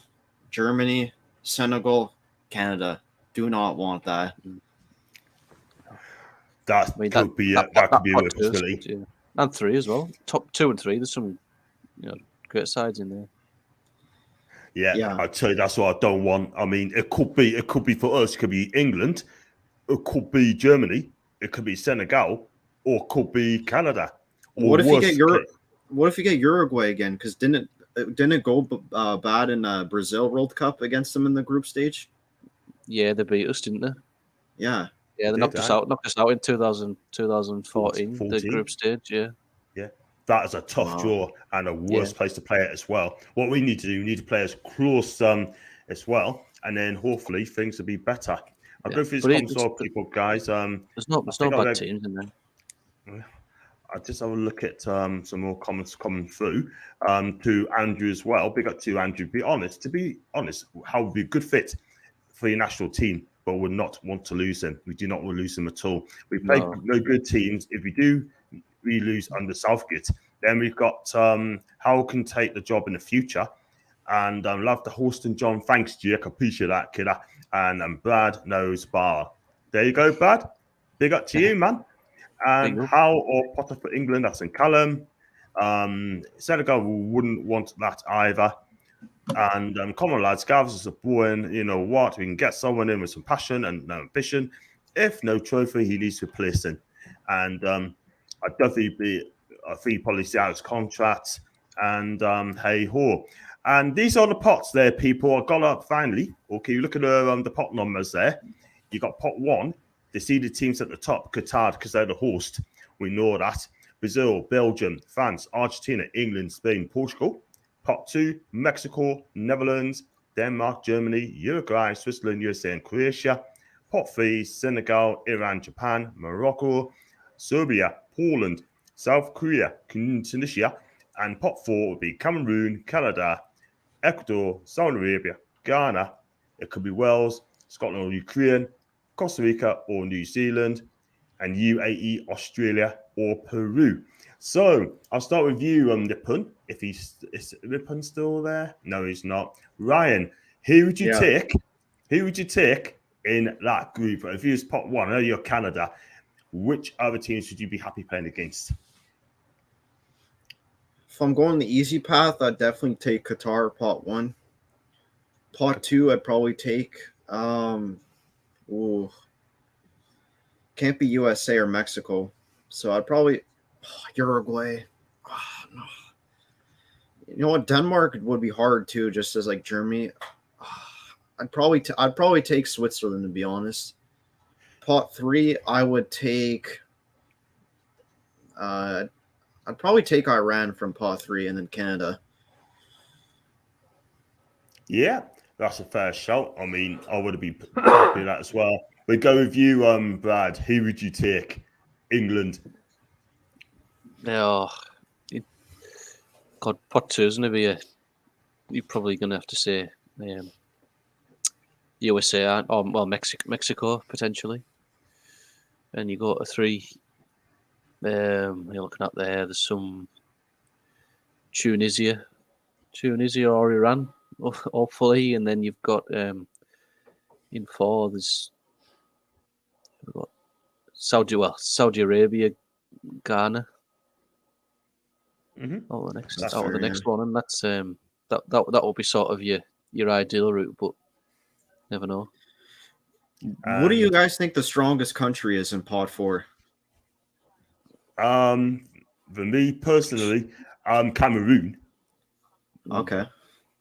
Germany, Senegal, Canada. Do not want that. That could be a possibility. Yeah. And 3 as well. Top 2 and 3. There's some great sides in there. Yeah, I'd say that's what I don't want. I mean, it could be for us. It could be England. It could be Germany. It could be Senegal, or it could be Canada. What if you get Uruguay again? Because didn't it go bad in Brazil World Cup against them in the group stage? Yeah, they beat us, didn't they? Yeah. Yeah, they knocked us out in 2014, the group stage. Yeah. That is a tough draw and a worse place to play it as well. What we need to do, we need to play as close as well, and then hopefully things will be better. I'll go through these comments, people, guys. There's no bad teams in there. I'll just have a look at some more comments coming through to Andrew as well. Big up to Andrew. To be honest, how would be a good fit for your national team, but would not want to lose him. We do not want to lose him at all. We play no good teams. If we lose under Southgate, then we've got how can take the job in the future. And I love the host and John. Thanks, Jake. I appreciate that, kidder. And Brad knows bar. There you go, Brad. Big up to you, man. And how or Potter for England? That's in Callum. Senegal wouldn't want that either. And come on, lads, Gavs is a boring. You know what? We can get someone in with some passion and no ambition. If no trophy, he needs replacing. And I'd definitely be a free policy out of contract. And hey ho. And these are the pots there, people. I got up finally. Okay, you look at the pot numbers there. You got pot 1. They see the teams at the top, Qatar, because they're the host. We know that. Brazil, Belgium, France, Argentina, England, Spain, Portugal. Pot 2, Mexico, Netherlands, Denmark, Germany, Uruguay, Switzerland, USA, and Croatia. Pot 3, Senegal, Iran, Japan, Morocco, Serbia, Poland, South Korea, Tunisia, and pot 4 would be Cameroon, Canada, Ecuador, Saudi Arabia, Ghana. It could be Wales, Scotland or Ukraine, Costa Rica or New Zealand, and UAE, Australia or Peru. So I'll start with you, Ripon. If is Ripon still there? No, he's not. Ryan, who would you take? Who would you take in that group? If you was pot 1, I know you're Canada. Which other teams would you be happy playing against? If I'm going the easy path, I'd definitely take Qatar pot 1. Pot 2, I'd probably take can't be USA or Mexico. So I'd probably Uruguay. No. You know what? Denmark would be hard too, just as like Germany. I'd probably take Switzerland, to be honest. Pot 3, I would take. I'd probably take Iran from pot 3, and then Canada. Yeah, that's a fair shout. I mean, I would be happy with that as well. We go with you, Brad. Who would you take? England. No, God, pot 2 isn't it? You're probably going to have to say USA or Mexico potentially. And you go to 3. You're looking at there's some Tunisia or Iran, hopefully, and then you've got in 4 there's got Saudi Arabia, Ghana. Mm-hmm. The next one, and that's that will be sort of your ideal route, but never know. What do you guys think the strongest country is in pot 4? For me personally, Cameroon. Okay,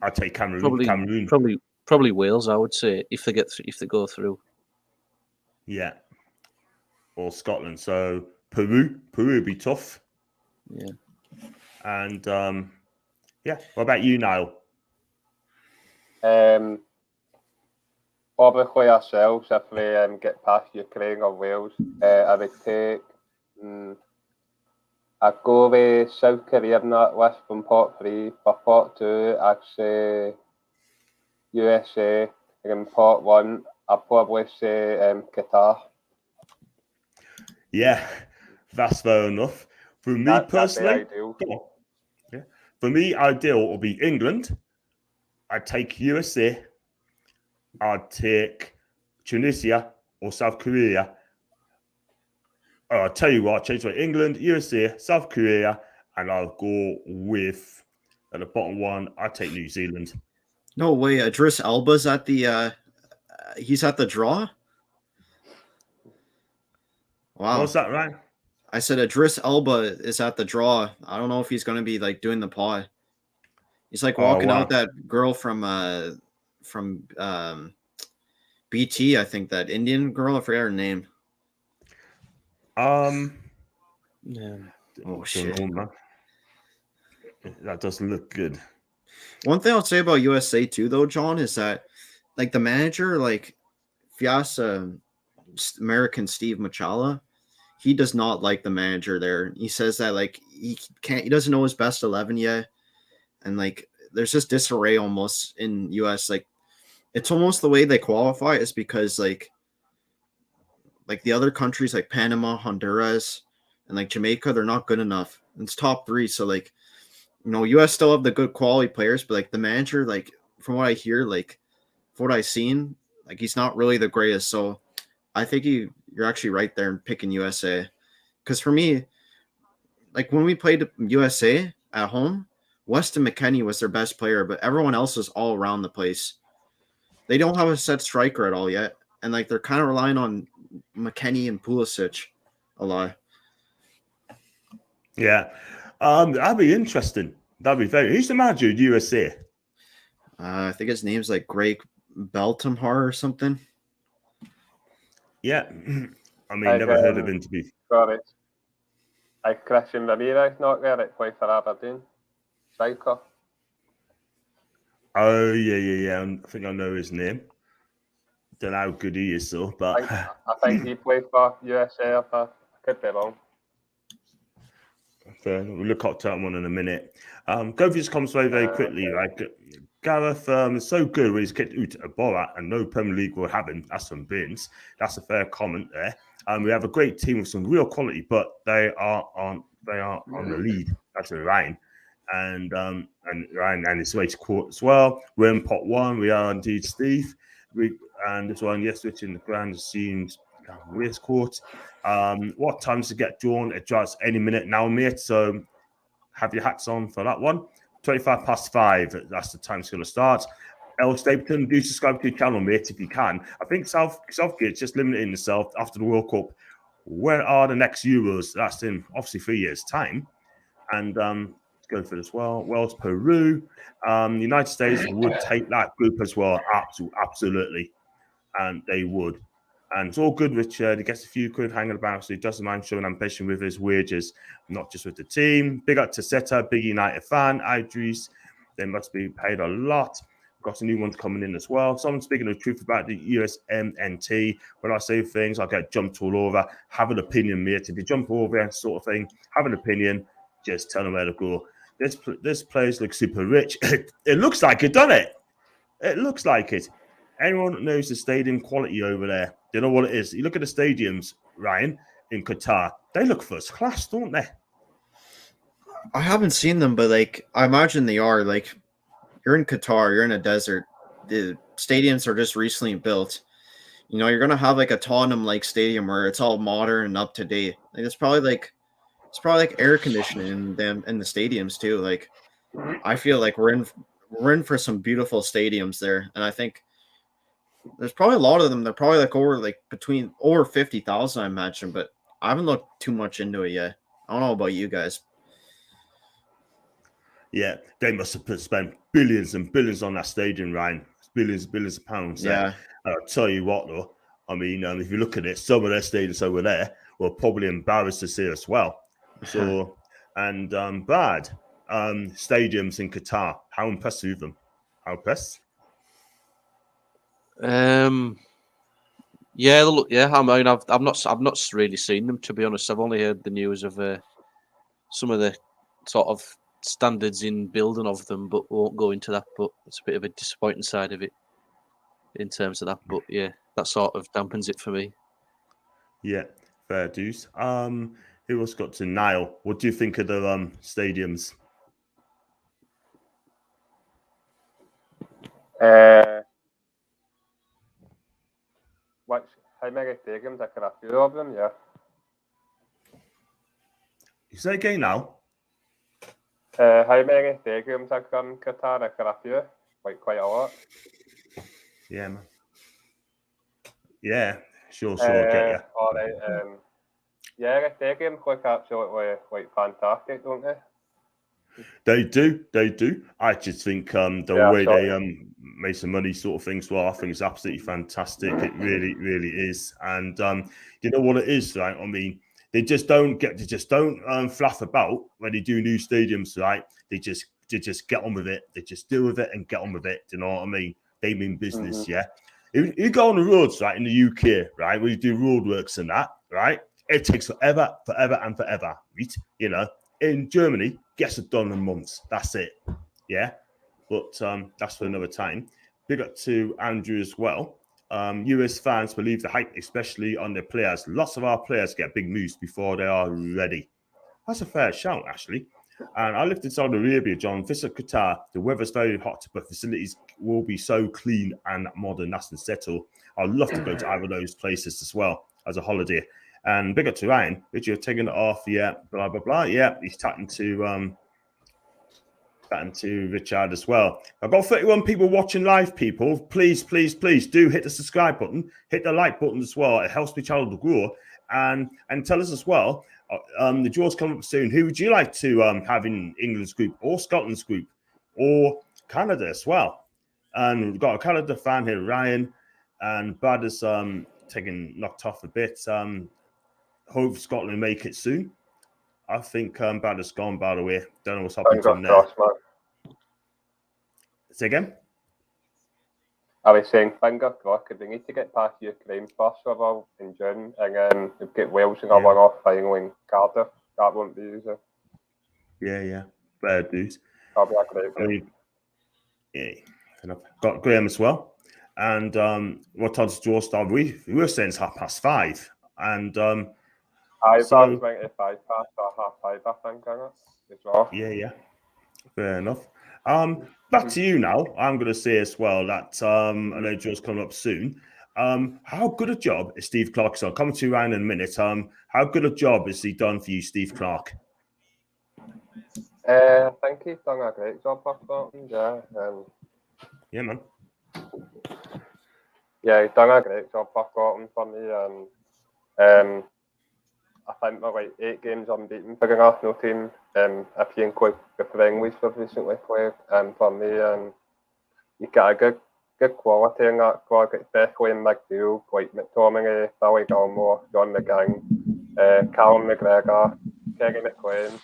I'd take Cameroon. Probably Wales, I would say, if they go through. Yeah. Or Scotland. So Peru would be tough. Yeah. And what about you, Niall? Probably ourselves if we get past Ukraine or Wales. I would take. I'd go with South Korea in that list from pot 3. For pot 2, I'd say USA. And in pot 1, I'd probably say Qatar. Yeah, that's fair enough. For me personally, for me, ideal would be England. I'd take USA. I'd take Tunisia or South Korea. I'll tell you what, I'll change to England, USA, South Korea, and I'll go with at the bottom 1. I'd take New Zealand. No way, Idris Elba's at the he's at the draw. Wow, What's that, right? I said Idris Elba is at the draw. I don't know if he's going to be like doing the pod. He's like walking out that girl from BT, I think, that Indian girl. I forget her name. Yeah. Oh shit. That doesn't look good. One thing I'll say about USA too, though, John, is that like the manager, like Fiasa, American Steve Machala, he does not like the manager there. He says that like he doesn't know his best 11 yet, and like there's just disarray almost in US. Like it's almost the way they qualify is because like the other countries like Panama, Honduras, and like Jamaica, they're not good enough. It's top 3, so like, you know, US still have the good quality players, but like the manager, like from what I hear, like from what I've seen, like he's not really the greatest. So I think you're actually right there in picking USA. Because for me, like when we played USA at home, Weston McKennie was their best player, but everyone else is all around the place. They don't have a set striker at all yet. And like they're kind of relying on McKennie and Pulisic a lot. Yeah. That'd be interesting. That'd be very. Who's the manager of USA? I think his name's like Greg Beltamhar or something. Yeah. I mean, never heard of him to be. Got it. Christian Ramirez not there that plays for Aberdeen. Striker. Oh yeah. I think I know his name. Don't know how good he is though, but I think he plays for USA. I could be wrong. we'll look up to that one in a minute. Govius comes very quickly. Like Gareth is so good when he's kicked out a ball and no Premier League will have him. That's some bins. That's a fair comment there. We have a great team with some real quality, but they are on the lead. That's Ryan. And Ryan and his way to court as well. We're in pot one. We are indeed Steve. And this one, yes, which in the grand seems race court. What times to get drawn? It draws any minute now, mate. So have your hats on for that one. 5:25. That's the time it's going to start. El Stapleton, do subscribe to the channel, mate, if you can. I think Southgate's just limiting himself after the World Cup. Where are the next Euros? That's in obviously 3 years' time. And go for it as well. Wales, Peru. The United States would take that group as well. Absolutely. And they would. And it's all good, Richard. He gets a few quid hanging about, so he doesn't mind showing ambition with his wages, not just with the team. Big up to Seta, big United fan. Idris, they must be paid a lot. Got some new ones coming in as well. Someone speaking the truth about the USMNT. When I say things, I get jumped all over. Have an opinion, mate. If you jump over sort of thing, have an opinion, just tell them where to go. This place looks super rich. It looks like it, doesn't it? It looks like it. Anyone that knows the stadium quality over there, they know what it is. You look at the stadiums, Ryan, in Qatar. They look first class, don't they? I haven't seen them, but like I imagine they are. Like you're in Qatar, you're in a desert. The stadiums are just recently built. You know, you're gonna have like a Tottenham-like stadium where it's all modern and up to date. Like it's probably like air conditioning in them in the stadiums too. Like I feel like we're in for some beautiful stadiums there, and I think there's probably a lot of them. They're probably like over 50,000, I imagine, but I haven't looked too much into it yet. I don't know about you guys. Yeah, they must have spent billions and billions on that stadium, Ryan. Billions of pounds. Yeah. I'll tell you what, though. I mean, if you look at it, some of their stadiums over there were probably embarrassed to see as well. So, and bad stadiums in Qatar. How impressed with them? How impressed? Yeah, look, yeah. I mean, I've not really seen them, to be honest. I've only heard the news of some of the sort of standards in building of them, but won't go into that. But it's a bit of a disappointing side of it in terms of that. But yeah, that sort of dampens it for me. Yeah, fair dues. Who else got to Niall? What do you think of the stadiums? How many stadiums? I could have a few of them, yeah. You say again now? How many stadiums are in Qatar? I could have a few, like quite a lot. Yeah, man. Yeah, sure, get you. All right. Yeah, the stadiums look absolutely like fantastic, don't they? They do. I just think the way they make some money sort of things, well, I think it's absolutely fantastic. It really, really is. And you know what it is, right? I mean, they just don't fluff about when they do new stadiums, right? They just get on with it. They just deal with it and get on with it. Do you know what I mean? They mean business, yeah. If you go on the roads, right, in the UK, right, where you do roadworks and that, right, it takes forever, right? You know, in Germany, gets it done in months. That's it, yeah. But that's for another time. Big up to Andrew as well. US fans believe the hype, especially on their players. Lots of our players get big moves before they are ready. That's a fair shout, actually. And I lived in Saudi Arabia, John. Visit Qatar. The weather's very hot, but facilities will be so clean and modern. That's and settled. I'd love to go to either of those places as well as a holiday. And big up to Ryan, which you're taking it off. Yeah, blah blah blah. Yeah, he's chatting to Richard as well. I've got 31 people watching live, people. Please do hit the subscribe button, hit the like button as well. It helps the channel to grow. And tell us as well, the draw's coming up soon. Who would you like to have in England's group or Scotland's group or Canada as well? And we've got a Canada fan here, Ryan, and Brad is taking knocked off a bit. Hope Scotland make it soon. I think Banner's gone, by the way. Don't know what's happened to him Fingers there. crossed, man. Say again? I was saying, fingers crossed, because we need to get past Ukraine first of all in June, and then we've got Wales in a one-off final in Cardiff. That won't be easy. Yeah. Fair dues. That'll be a great game. I mean, yeah. And I've got Graham as well. And what time's the draw start? We were saying it's 5:30. And I've so, 25 past or 5:30, I think, isn't it? As well. yeah. Fair enough. Back to you now. I'm going to say as well that I know Joe's coming up soon. How good a job is Steve Clark done? Coming to you, Ryan, in a minute. How good a job has he done for you, Steve Clark? I think he's done a great job for Scotland, yeah. Yeah, man. Yeah, he's done a great job for Scotland for me, and I think we're like 8 games unbeaten for the national team. If you include the friendlies we've recently played, for me, and you get a good quality in that squad, especially in midfield, like McTominay, Billy Gilmore, John McGinn, Callum McGregor, Kerry McLean.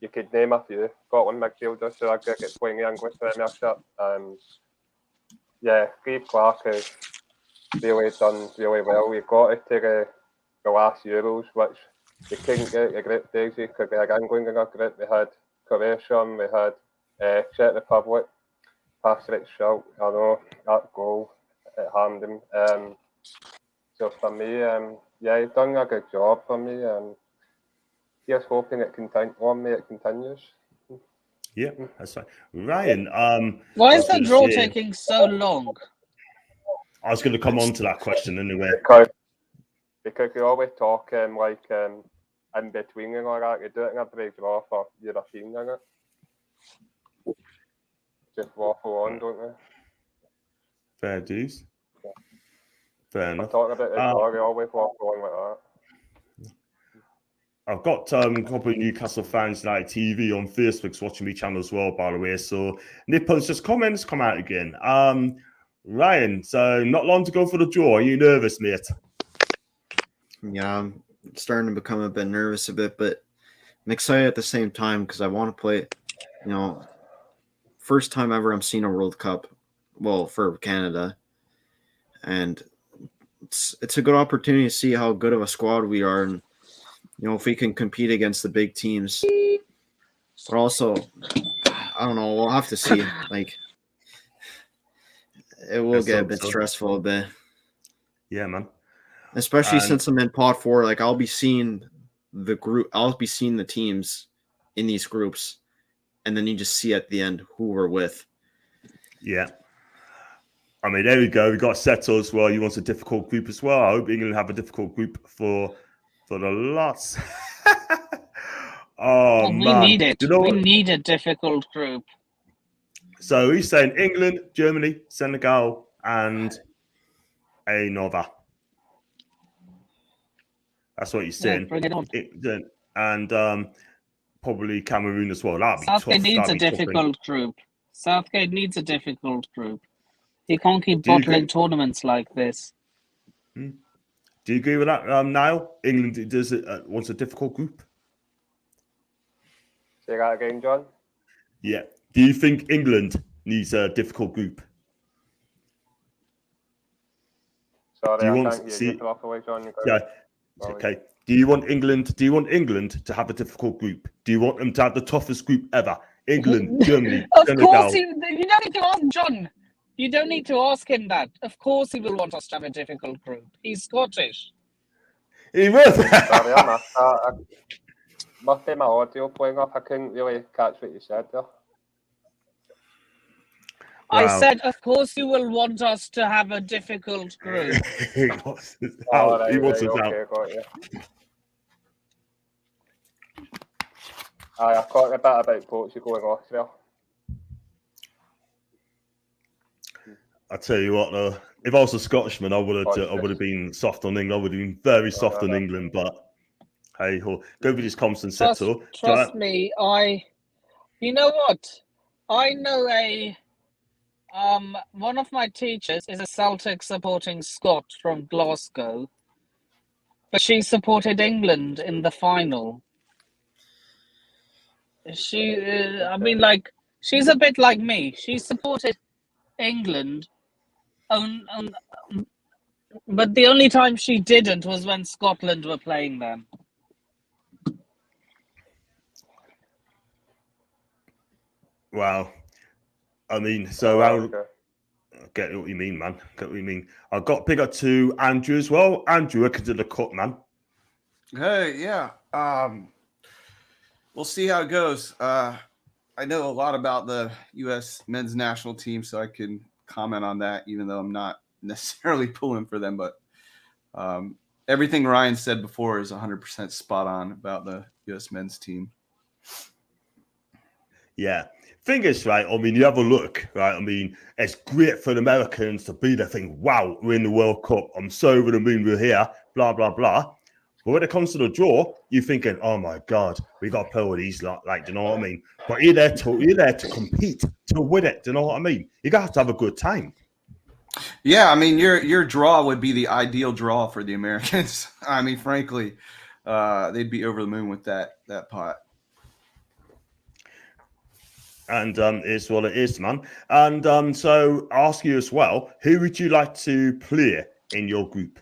You could name a few Scotland midfielders who are good at playing the English Premiership. Yeah, Steve Clark has really done really well. We got it to the last Euros, which we couldn't get a group daisy because we had England in our group. We had Croatia, we had Czech Republic, Patrick Schilt, I know, that goal at Hampden. So for me, yeah, he's done a good job for me, and here's hoping it continues. Yeah, that's right. Ryan, Why is the draw taking so long? I was going to come on to that question anyway. Because you always talk in between and all that. You do it in a break draw for European, isn't it? Just waffle on, don't you? Fair dues. Fair enough. Talking about the draw, you always waffle on like that. I've got a couple of Newcastle Fans United TV on Facebook watching my channel as well, by the way. So Nippons just comments come out again. Ryan, so not long to go for the draw. Are you nervous, mate? Yeah, I'm starting to become a bit nervous but I'm excited at the same time because I want to play, first time ever I'm seeing a World Cup, well, for Canada. And it's a good opportunity to see how good of a squad we are, and if we can compete against the big teams. But also, I don't know, we'll have to see. Like, it will get a bit stressful a bit. Yeah, man. Especially since I'm in pot 4, like I'll be seeing the teams in these groups, and then you just see at the end who we're with. Yeah. I mean, there we go. We got Seto as well. You want a difficult group as well. I hope England have a difficult group for the lots. We need it. We need a difficult group. So he's saying England, Germany, Senegal, and Nova. That's what he's saying. Yeah, bring it on. And probably Cameroon as well. Southgate needs a difficult group. Southgate needs a difficult group. He can't keep bottling tournaments like this. Do you agree with that, Niall? England wants a difficult group? Say that again, John? Yeah. Do you think England needs a difficult group? Sorry, I can't hear you properly, John. Yeah. Okay. Do you want England to have a difficult group? Do you want them to have the toughest group ever? England, Germany, Senegal. Of course, you don't need to ask John. You don't need to ask him that. Of course, he will want us to have a difficult group. He's Scottish. He will. Sorry, I must be my audio playing off. I couldn't really catch what you said there. I said, of course, you will want us to have a difficult group. He wants us out. He wants us out. Got you. I caught a bit about Portugal and Austria. I tell you what, though, if I was a Scottishman, I would have been soft on England. I would have been very soft on England. But hey, go with this constant settle. Trust me, you know what? I know one of my teachers is a Celtic supporting Scot from Glasgow, but she supported England in the final. She, I mean, like, she's a bit like me. She supported England, but the only time she didn't was when Scotland were playing them. Wow. I mean, so Okay. I get what you mean, man. Get what you mean. I've got to pick up to Andrew as well. Andrew, welcome to the cup, man. Hey, yeah. We'll see how it goes. I know a lot about the U.S. men's national team, so I can comment on that, even though I'm not necessarily pulling for them. But everything Ryan said before is 100% spot on about the U.S. men's team. Yeah. Thing is, right, I mean, you have a look, right? I mean, it's great for the Americans to be there thinking, wow, we're in the World Cup. I'm so over the moon we're here, blah, blah, blah. But when it comes to the draw, you're thinking, oh my God, we got to play with these lot, like, do you know what I mean? But you're there to compete, to win it, do you know what I mean? You got to have a good time. Yeah, I mean, your draw would be the ideal draw for the Americans. I mean, frankly, they'd be over the moon with that pot. And it's what it is, man. And so I'll ask you as well, who would you like to play in your group?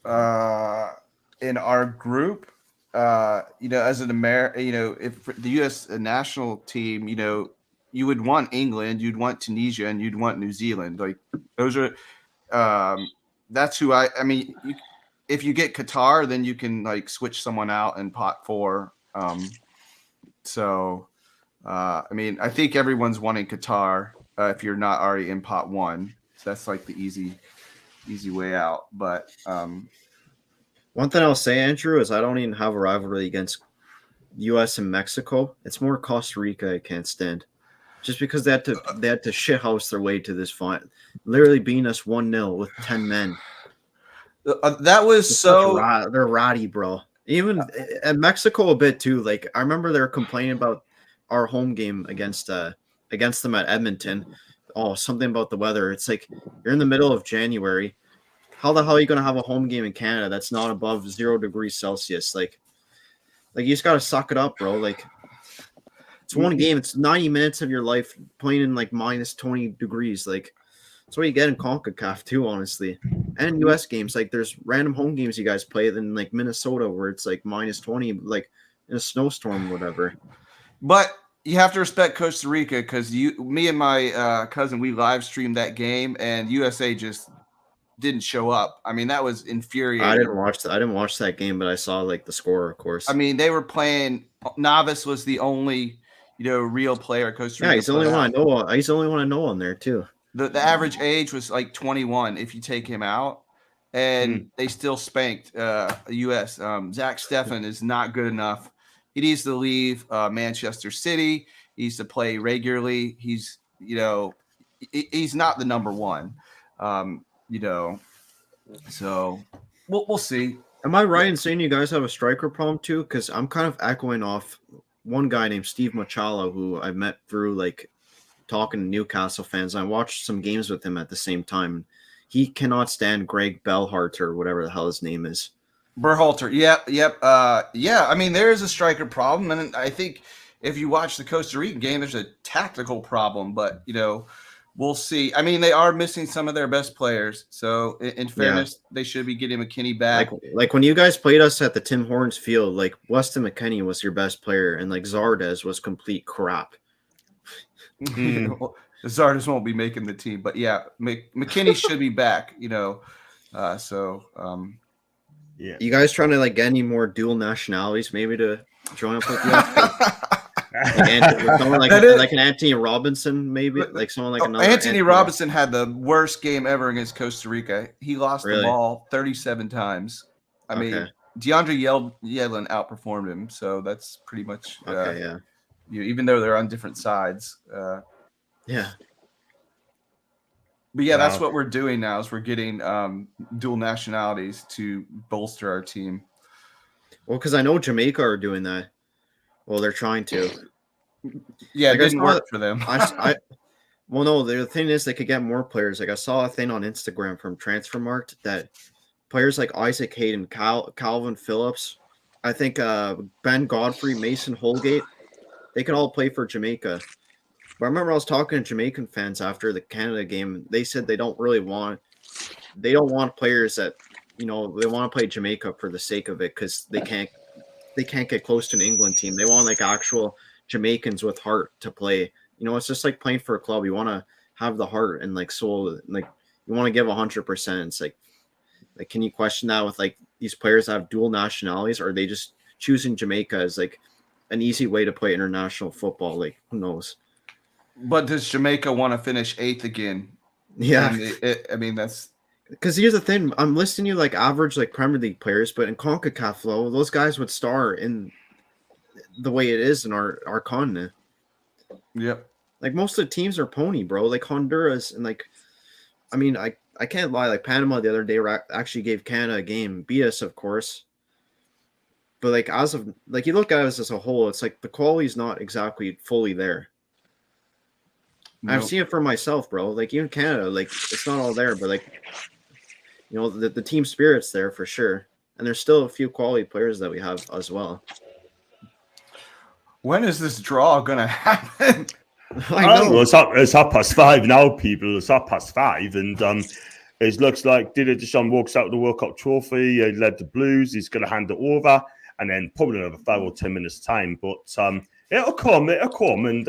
In our group, as an if the U.S. national team, you would want England, you'd want Tunisia, and you'd want New Zealand. Like those are, that's who I mean, if you get Qatar, then you can like switch someone out in pot 4. I mean, I think everyone's wanting Qatar if you're not already in pot 1. So that's like the easy way out. But one thing I'll say, Andrew, is I don't even have a rivalry against U.S. and Mexico. It's more Costa Rica I can't stand. Just because they had to shithouse their way to this fight, literally beating us 1-0 with 10 men. That was they're ratty, bro. Even at Mexico a bit too. Like I remember they were complaining about our home game against them at Edmonton. Oh, something about the weather. It's like you're in the middle of January. How the hell are you gonna have a home game in Canada that's not above 0 degrees Celsius? Like you just gotta suck it up, bro. Like it's one game. It's 90 minutes of your life playing in like minus 20 degrees. Like that's what you get in CONCACAF too, honestly. And US games, like there's random home games you guys play in like Minnesota where it's like minus 20, like in a snowstorm, whatever. But you have to respect Costa Rica because me and my cousin, we live streamed that game and USA just didn't show up. I mean, that was infuriating. I didn't watch that game, but I saw like the score, of course. I mean, they were playing. Navas was the only, real player Costa Rica. Yeah, he's the only one I know. He's the only one I know on there too. The average age was like 21 if you take him out, and they still spanked U.S. Zach Steffen is not good enough. He needs to leave Manchester City. He needs to play regularly. He's he's not the number one. So we'll see. Am I right in saying you guys have a striker problem too? Because I'm kind of echoing off one guy named Steve Machala, who I met through like talking to Newcastle fans. I watched some games with him at the same time. He cannot stand Greg Belhart or whatever the hell his name is. Berhalter. Yep. Yeah. I mean, there is a striker problem, and I think if you watch the Costa Rican game, there's a tactical problem. But we'll see. I mean, they are missing some of their best players. So, in fairness, they should be getting McKinney back. Like when you guys played us at the Tim Hortons field, like Weston McKennie was your best player, and like Zardes was complete crap. Zardes won't be making the team, but yeah, McKinney should be back. Yeah. You guys trying to like get any more dual nationalities, maybe to join up with you? Someone like an Anthony Robinson, maybe like someone like another. Anthony Robinson had the worst game ever against Costa Rica. He lost the ball 37 times. I mean, DeAndre Yedlin outperformed him, so that's pretty much even though they're on different sides. But yeah, that's what we're doing now is we're getting dual nationalities to bolster our team. Well, because I know Jamaica are doing that. Well, they're trying to. Yeah, it didn't work for them. Well, no, the thing is they could get more players. Like I saw a thing on Instagram from Transfermarkt that players like Isaac Hayden, Calvin Phillips, I think Ben Godfrey, Mason Holgate, they could all play for Jamaica. But I remember I was talking to Jamaican fans after the Canada game. They said they don't want players that, they want to play Jamaica for the sake of it because they can't get close to an England team. They want like actual Jamaicans with heart to play. It's just like playing for a club. You want to have the heart and like soul, like you want to give 100%. It's like can you question that with like these players that have dual nationalities, or are they just choosing Jamaica as like an easy way to play international football? Like who knows? But does Jamaica want to finish 8th again? Yeah, I mean that's because here's the thing. I'm listing you like average like Premier League players, but in CONCACAF flow, those guys would star in the way it is in our continent. Yep. Like most of the teams are pony, bro. Like Honduras and like, I mean, I can't lie. Like Panama the other day actually gave Canada a game, beat us, of course. But like as of like you look at us as a whole, it's like the quality's not exactly fully there. Nope. I've seen it for myself, bro. Like even Canada, like it's not all there, but like the team spirit's there for sure. And there's still a few quality players that we have as well. When is this draw gonna happen? I know. It's 5:30 now, people. It's 5:30, and it looks like Didier Deschamps walks out with the World Cup trophy. He led the Blues. He's going to hand it over, and then probably another 5 or 10 minutes time. But it'll come, and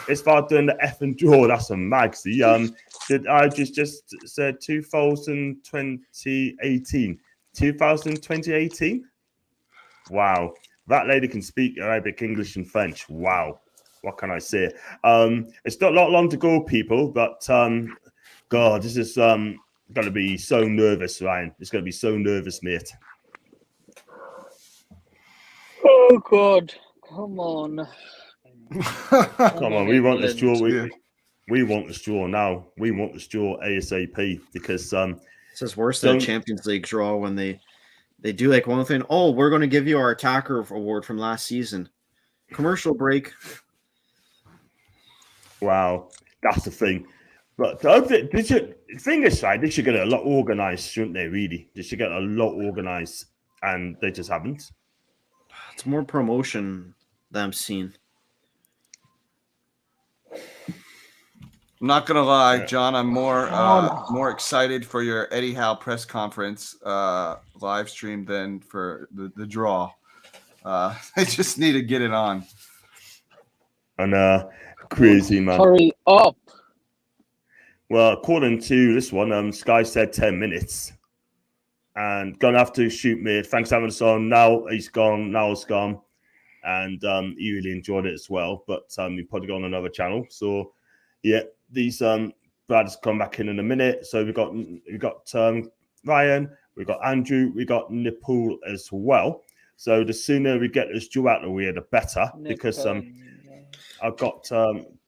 as far as doing the F and draw, that's a Magsy. Did I just said 2018? 2018? Wow. That lady can speak Arabic, English, and French. Wow. What can I say? It's not long to go, people, but God, this is going to be so nervous, Ryan. It's going to be so nervous, mate. Oh, God. Come on. Come on. We want this draw. We want this draw now. We want this draw ASAP because this is worse than a Champions League draw when they do like one thing. Oh, we're going to give you our attacker award from last season. Commercial break. Wow, that's the thing. But the thing is, right, they should get a lot organized, shouldn't they, really? They should get a lot organized, and they just haven't. It's more promotion that I'm seeing. I'm not gonna lie, John. I'm more excited for your Eddie Howe press conference live stream than for the draw. I just need to get it on. And crazy, man. Hurry up. Well, according to this one, Sky said 10 minutes. And gonna have to shoot me. Thanks for having us on. Now he's gone. Now it's gone. And he really enjoyed it as well. But he probably got on another channel. So yeah, these Brad's come back in a minute. So we got Ryan, we got Andrew, we got Nipul as well. So the sooner we get this draw out of the way, the better. Because I've got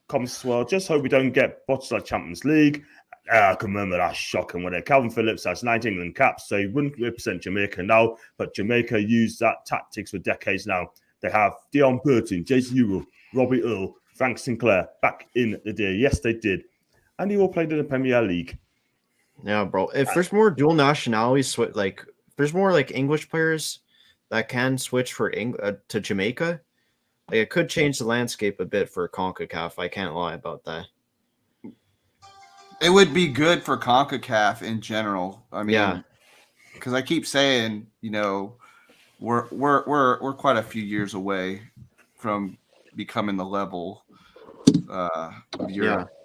comments as well. Just hope we don't get botched like Champions League. I can remember that shocking when Calvin Phillips has 9 England caps, so he wouldn't represent Jamaica now. But Jamaica used that tactics for decades now. They have Dion Burton, Jason Euro, Robbie Earle, Frank Sinclair back in the day. Yes, they did. And he all played in the Premier League. Yeah, bro. If there's more dual nationalities, like if there's more like English players that can switch to Jamaica, like it could change the landscape a bit for CONCACAF. I can't lie about that. It would be good for CONCACAF in general. I mean, yeah, because I keep saying, we're quite a few years away from becoming the level of Europe. Yeah.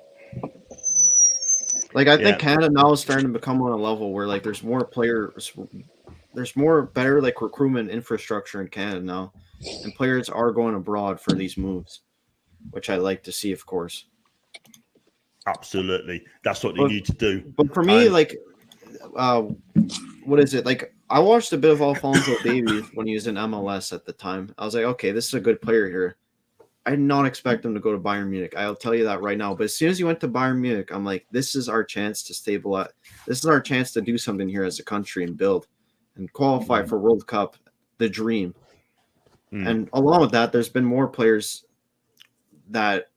Like I think Canada now is starting to become on a level where like there's more players, there's more better like recruitment infrastructure in Canada now, and players are going abroad for these moves, which I like to see, of course. Absolutely, that's what they need to do. But for me, what is it like? I watched a bit of Alphonso Davies when he was in MLS at the time. I was like, okay, this is a good player here. I did not expect him to go to Bayern Munich. I'll tell you that right now. But as soon as he went to Bayern Munich, I'm like, this is our chance to stabilize. This is our chance to do something here as a country and build and qualify for World Cup, the dream. And along with that, there's been more players that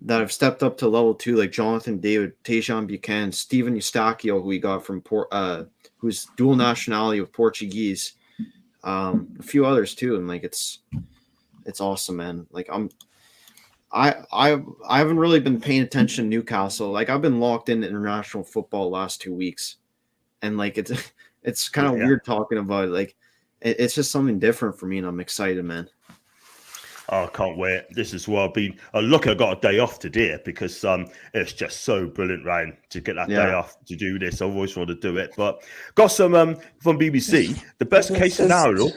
that have stepped up to level 2, like Jonathan David, Tejan Buchanan, Steven Eustáquio, who we got from who's dual nationality with Portuguese, a few others too, and like it's awesome, man. Like I haven't really been paying attention to Newcastle. Like I've been locked into international football last 2 weeks, and like it's kind of weird talking about it. Like it's just something different for me, and I'm excited, man. Oh, I can't wait. This is what I've been. Look, I got a day off today because it's just so brilliant, Ryan, to get that day off to do this. I always want to do it, but got some from BBC. The best case scenario.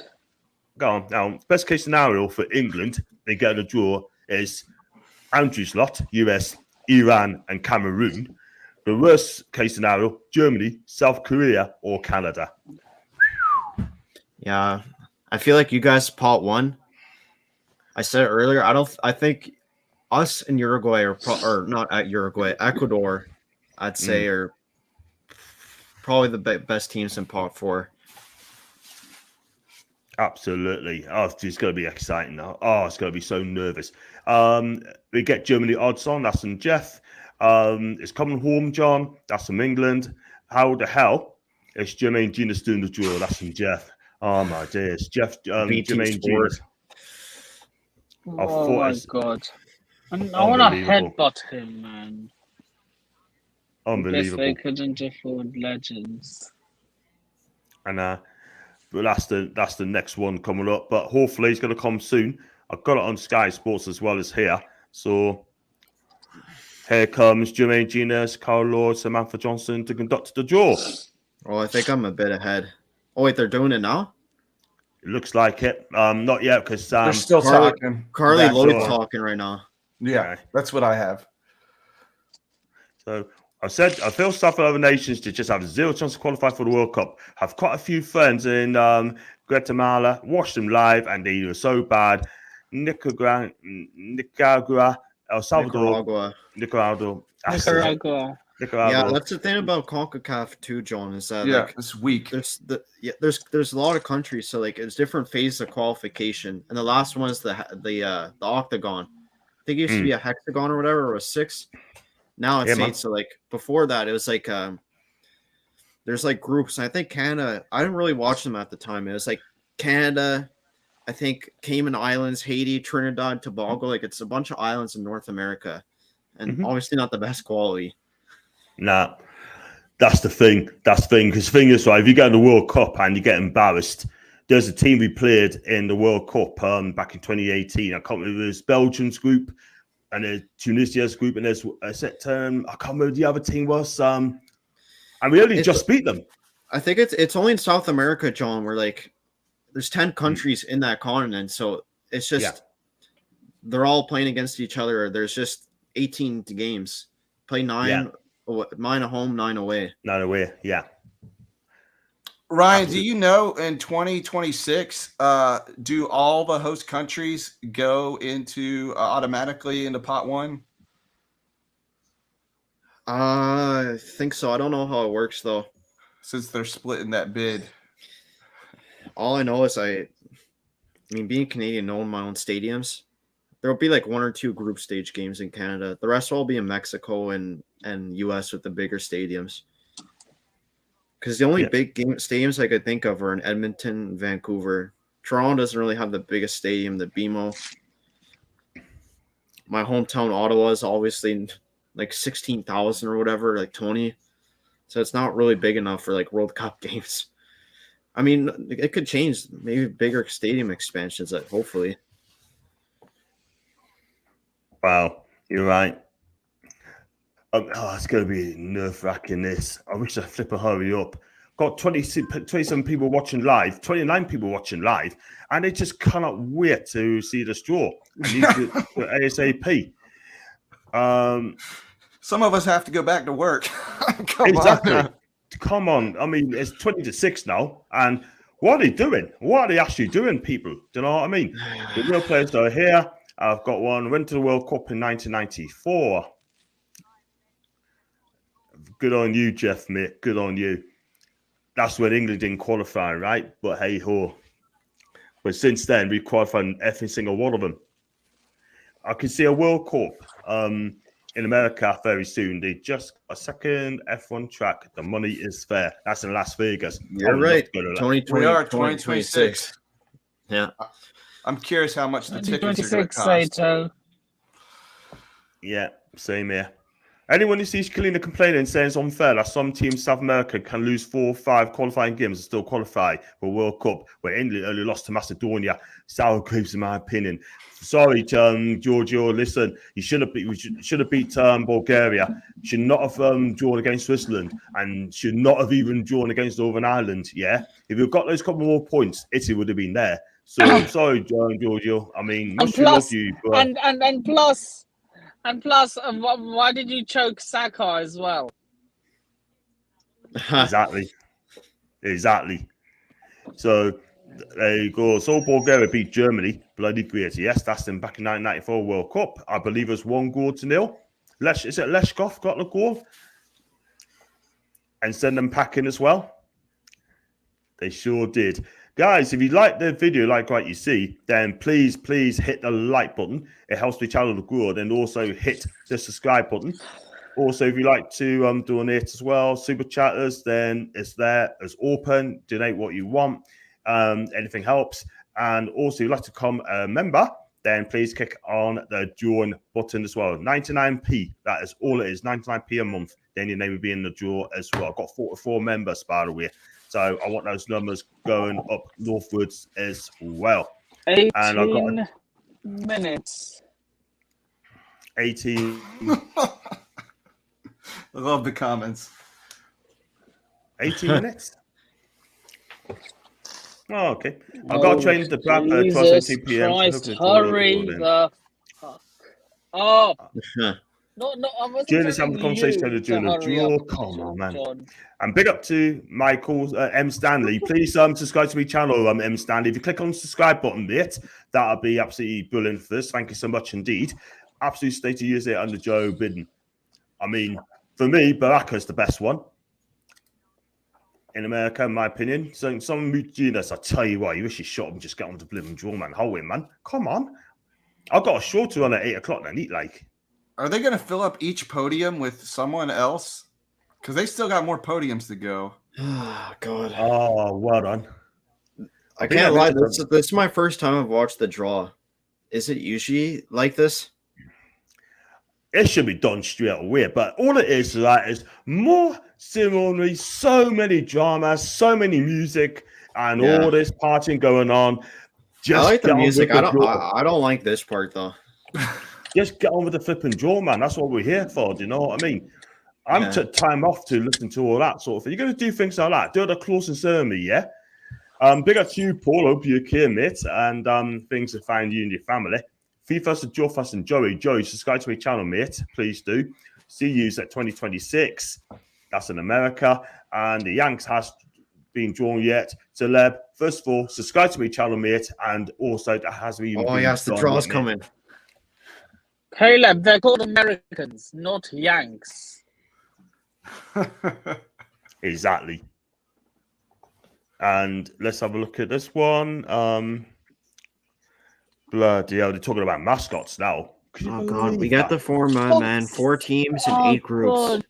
Go on now. Best case scenario for England, they get a draw, is Andrew's lot: US, Iran, and Cameroon. The worst case scenario: Germany, South Korea, or Canada. Yeah, I feel like you guys pot 1. I said it earlier. I think us and Uruguay or not at Uruguay, Ecuador, I'd say are probably the best teams in pot 4. Absolutely. Oh, it's going to be exciting now. Oh, it's going to be so nervous. We get Germany odds on. That's from Jeff. It's coming home, John. That's from England. How the hell is Jermaine Genius doing the draw? That's from Jeff. Oh, my days. Jeff, Jermaine Genius. Oh my god. I want to headbutt him, man. Unbelievable. I guess they couldn't afford legends. And but that's the next one coming up. But hopefully it's going to come soon. I've got it on Sky Sports as well as here. So here comes Jermaine Genius, Carl Lord, Samantha Johnson to conduct the draw. Oh, I think I'm a bit ahead. Oh wait, they're doing it now? It looks like it. Not yet because they're still talking. Carly Lloyd's talking right now. Yeah, that's what I have. So I feel stuff for other nations to just have zero chance to qualify for the World Cup. Have quite a few friends in Guatemala, watched them live, and they were so bad. Nicaragua, El Salvador, Nicaragua. Yeah, that's the thing about CONCACAF too, John. Is that it's weak. There's a lot of countries, so like it's different phases of qualification, and the last one is the octagon. I think it used to be a hexagon or whatever, or a 6. Now it's 8. So like before that, it was like there's like groups. And I think Canada. I didn't really watch them at the time. It was like Canada, I think Cayman Islands, Haiti, Trinidad, Tobago. Like it's a bunch of islands in North America, and obviously not the best quality. Nah, that's the thing. Because the thing is, right, if you get in the World Cup and you get embarrassed, there's a team we played in the World Cup back in 2018. I can't remember, it was Belgium's group and there's Tunisia's group, and there's I can't remember the other team was. And we only just beat them. I think it's only in South America, John, where like there's 10 countries in that continent, so it's just they're all playing against each other. There's just 18 games. Play 9. Yeah. 9 at home, 9 away. 9 away, yeah. Ryan, absolutely. Do you know in 2026, do all the host countries go into automatically into pot 1? I think so. I don't know how it works though. Since they're splitting that bid. All I know is I mean, being Canadian, knowing my own stadiums, there will be like 1 or 2 group stage games in Canada. The rest will all be in Mexico and US with the bigger stadiums. Because the only big stadiums I could think of are in Edmonton, Vancouver. Toronto doesn't really have the biggest stadium, the BMO. My hometown, Ottawa, is obviously like 16,000 or whatever, like 20. So it's not really big enough for like World Cup games. I mean, it could change. Maybe bigger stadium expansions, hopefully. Wow, you're right. It's going to be nerve-wracking, this. I wish I'd flip a hurry up. Got 27 people watching live, 29 people watching live, and they just cannot wait to see this draw. I need to ASAP. Some of us have to go back to work. Come on. I mean, it's 20-6 now, and what are they doing? What are they actually doing, people? Do you know what I mean? The real players that are here. I've got one. Went to the World Cup in 1994. Good on you, Jeff, mate. Good on you. That's when England didn't qualify, right? But hey ho. But since then, we've qualified in every single one of them. I can see a World Cup in America very soon. They just got a second F1 track. The money is fair. That's in Las Vegas. You're right. To go to that. 2020, We are 2026. Yeah. I'm curious how much the tickets are going to 26, cost. Saito. Yeah, same here. Anyone who sees Kalina complaining saying it's unfair that some teams in South America can lose 4 or 5 qualifying games and still qualify for World Cup, where England only lost to Macedonia, sour grapes in my opinion. Sorry, Giorgio. Listen, you should have beat Bulgaria. Should not have drawn against Switzerland, and should not have even drawn against Northern Ireland. Yeah, if you've got those couple more points, Italy would have been there. So sorry, Giorgio. I mean, much love you, but... And plus, why did you choke Saka as well? Exactly. So there you go. So Bulgaria beat Germany. Bloody great. Yes, that's in back in 1994 World Cup. I believe it was 1-0. Is it Leshkov got the goal? And send them packing as well. They sure did. Guys, if you like the video like what you see, then please hit the like button. It helps the channel to grow. And also hit the subscribe button. Also, if you like to donate as well, super chatters, then it's there. It's open. Donate what you want. Anything helps. And also, if you'd like to become a member, then please click on the join button as well. 99p. That is all it is. 99p a month. Then your name will be in the draw as well. I've got 44 members, by the way. So I want those numbers going up northwards as well. 18 and I've got minutes. 18. I love the comments. 18 minutes. Oh, okay. I've got to train the prep at Jesus 12:17 p.m. Christ, hurry the fuck up. No, I wasn't During this telling having a conversation you with during to the hurry draw. up, Come on, man. John. And big up to Michael M. Stanley. Please subscribe to my channel, M. Stanley. If you click on the subscribe button, mate, that'll be absolutely brilliant for this. Thank you so much indeed. Absolute state of use it under Joe Biden. I mean, for me, Baraka's the best one in America, in my opinion. So some genius, I tell you what, you wish you shot him, just get on the blooming draw, man. Hold it, man. Come on. I've got a show to run at 8 o'clock then, eat like. Are they going to fill up each podium with someone else? Because they still got more podiums to go. Oh, God. Oh, well done. I can't lie. This is my first time I've watched the draw. Is it usually like this? It should be done straight away, but all it is more ceremony, so many dramas, so many music, and all this partying going on. I like the music. I don't like this part though. Just get on with the flipping draw, man. That's what we're here for. Do you know what I mean? I'm took time off to listen to all that sort of thing. You're going to do things like that. Do the closing ceremony, yeah? Big up to you, Paul. Hope you're okay, mate. And things to find you and your family. Fifa and Joe Fuss and Joey. Joey, subscribe to my channel, mate. Please do. See you at 2026. That's in America. And the Yanks has been drawn yet. Celeb, first of all, subscribe to my channel, mate. And also, that has been. Oh, yes, the draw's coming. Caleb, they're called Americans, not Yanks. Exactly. And let's have a look at this one. Bloody hell, they're talking about mascots now. Oh, God, we got the format, man. 4 teams and 8 groups. God.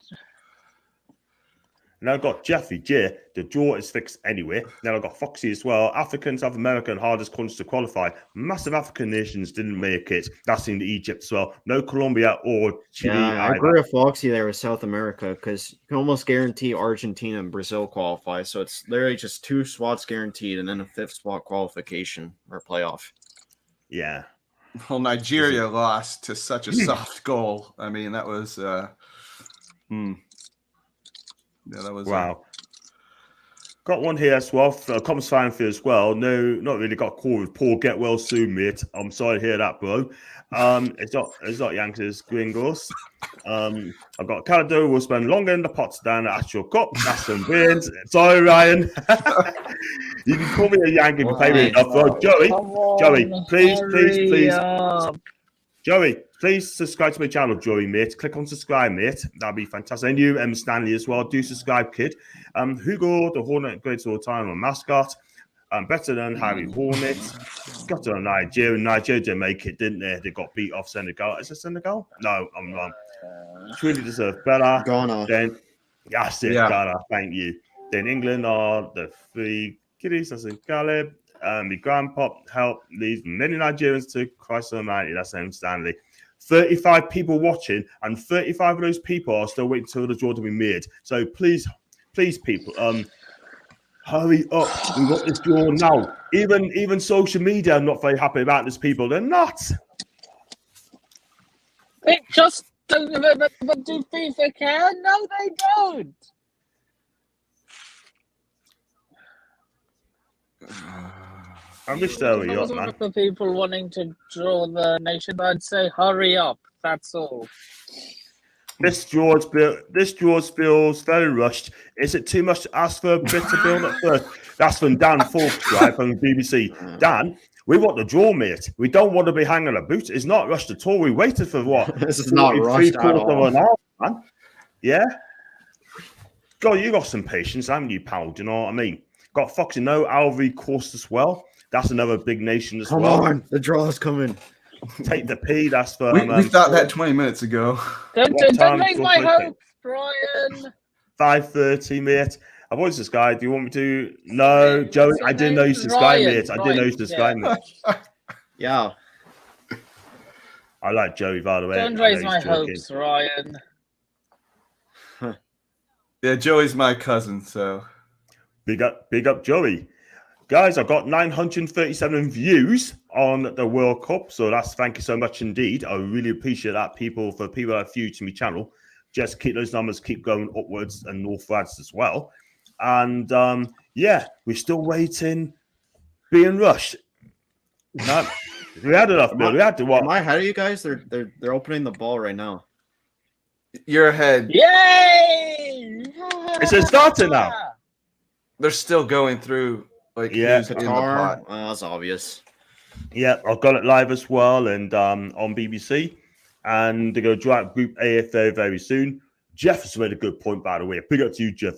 Now I've got Jeffy J. The draw is fixed anyway. Now I've got Foxy as well. African, South American, hardest countries to qualify. Massive African nations didn't make it. That's in Egypt as well. No Colombia or Chile. Yeah, I agree with Foxy there with South America because you can almost guarantee Argentina and Brazil qualify. So it's literally just 2 spots guaranteed and then a 5th spot qualification or playoff. Yeah. Well, Nigeria lost to such a soft goal. I mean, that was yeah, that was wow. Got one here as well. Comes fine for you as well. No, not really got a call with Paul. Get well soon, mate. I'm sorry to hear that, bro. It's not Yankees, Gringos. I've got Calado will spend longer in the pots than the actual cup. That's some wins. Sorry, Ryan. You can call me a Yankee if you play me enough, bro. Joey, please. Joey, please subscribe to my channel, Joey, mate. Click on subscribe, mate. That'd be fantastic. And you, Stanley, as well. Do subscribe, kid. Hugo, the Hornet, great all time, on mascot. Better than Harry Hornet. Got to Nigeria. Nigeria didn't make it, didn't they? They got beat off Senegal. Is it Senegal? No, I'm wrong. Truly deserve better. Ghana. Then, that's it, Yeah. Ghana. Thank you. Then England are the three kiddies. That's in Caleb. The grandpa help leads many Nigerians to Christ Almighty. That's M. Stanley. 35 people watching, and 35 of those people are still waiting until the draw to be made. So please, people, hurry up. We want this draw now. Even social media are not very happy about this, people. They're not. They just but do FIFA care? No, they don't. I wish they were I was up, one man. of the people wanting to draw the nation. I'd say hurry up. That's all. This draw feels very rushed. Is it too much to ask for a bit of build at first? That's from Dan Forbes, right, from the BBC. Dan, we want the draw, mate. We don't want to be hanging a boot. It's not rushed at all. We waited for what? This is not rushed at all. Of an hour, man. Yeah? God, you got some patience, haven't you, pal? Do you know what I mean? Got Foxy No, Ivory Coast as well. That's another big nation as Come well. on, the draw is coming. Take the P. That's for We thought that 20 minutes ago. Don't time raise do my you want to hopes, Brian. 5:30, mate. I've always this guy. Do you want me to? No, What's Joey. your I didn't name? know he's this guy, Ryan, mate. I didn't know he's this guy, Ryan, mate. Yeah. I like Joey, by the way. Don't I raise know my he's joking. hopes, Ryan. Yeah, Joey's my cousin, so Big up, Joey. Guys, I've got 937 views on the World Cup, so thank you so much indeed. I really appreciate that, people that have viewed to my channel. Just keep those numbers keep going upwards and northwards as well. And yeah, we're still waiting, being rushed. No, we had enough, Bill. We had to what? Am I ahead of you guys? They're opening the ball right now. you're ahead. Yay! It's just starting now. They're still going through like Yeah, who's in the Qatar. pot. Well, that's obvious. Yeah, I've got it live as well and on BBC. And they're going to draw out Group A very, very soon. Jeff has made a good point, by the way. Big up to you, Jeff.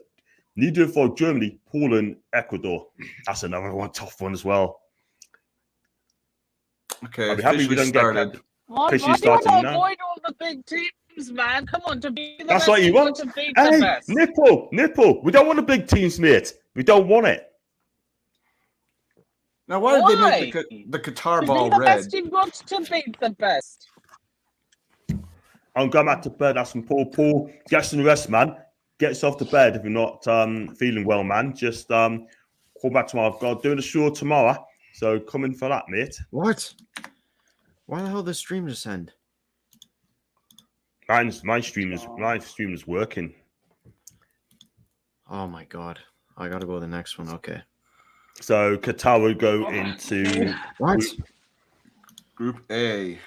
Needed for Germany, Poland, Ecuador. That's another one, tough one as well. Okay, I'll be happy we officially don't started. get Why Because do you she's starting want to now. avoid all the big teams, man? Come on, to be the That's best, what you you've got want. to beat the Hey, best. nipple. We don't want the big teams, mate. We don't want it. Now, why did they Why? make the Qatar To ball be the red? best, you've got to beat the best. I'm going back to bed. That's from Paul. Paul, get some rest, man. Get yourself to bed if you're not feeling well, man. Just call back tomorrow. I've got doing a show tomorrow, so come in for that, mate. What? Why the hell did the stream just end? My stream is working. Oh my god. I gotta go to the next one. Okay. So Qatar will go into What? Group A.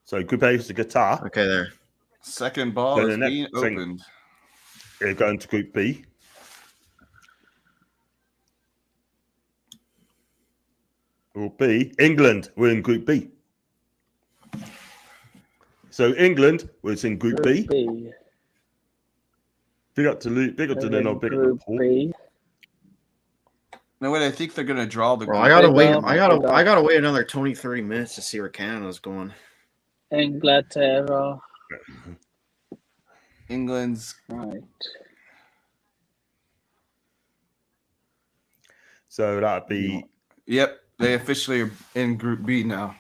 so Group A is the Qatar. Okay, there. Second ball So is the next being thing- opened. They're going to Group B. Group B, England. We're in Group B. So England was in Group B. B. Big up to Luke. Big up to Leno. Big up to Group Paul. B. No, wait, I think they're gonna draw the. Bro, group. I gotta Big wait. up, I gotta wait another 20-30 minutes to see where Canada's going. Inglaterra. England's. Right. So that'd be Yep, they officially are in Group B now.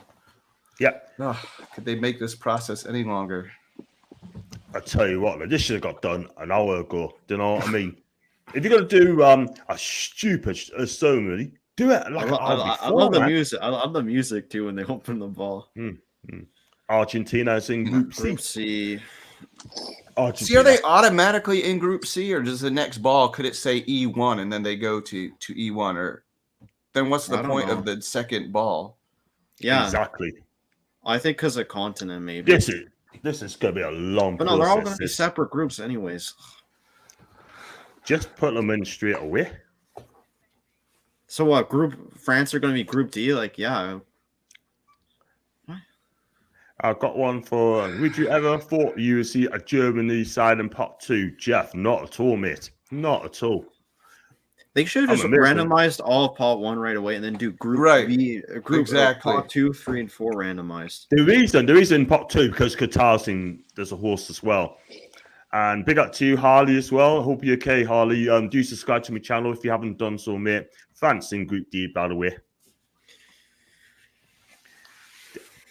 yep. Oh, could they make this process any longer? I tell you what, man, this should have got done an hour ago. Do you know what I mean? If you're gonna do a stupid ceremony, do it like an hour I before, love the man. music. I love the music too when they open the ball. Argentina is in Group C. Group C. Argentina. See, are they automatically in Group C, or does the next ball could it say E1 and then they go to E1, or then what's the I don't point know. of the second ball? Yeah, Exactly. I think because of continent maybe. This is gonna be a long But no, they're all gonna process. be separate groups anyways. Just put them in straight away. So what? Group France are gonna be Group D? Like, yeah. I've got one for. Would you ever thought you would see a Germany side in Part 2? Jeff, not at all, mate. Not at all. They should have I'm just a miracle. randomized all of Pot 1 right away and then do Group Right. B, Group Exactly. Pot 2, 3, and 4 randomized. The reason Pot 2 because Qatar's in there's a horse as well. And big up to you, Harley, as well. I hope you're okay, Harley. Do subscribe to my channel if you haven't done so, mate. France in Group D, by the way.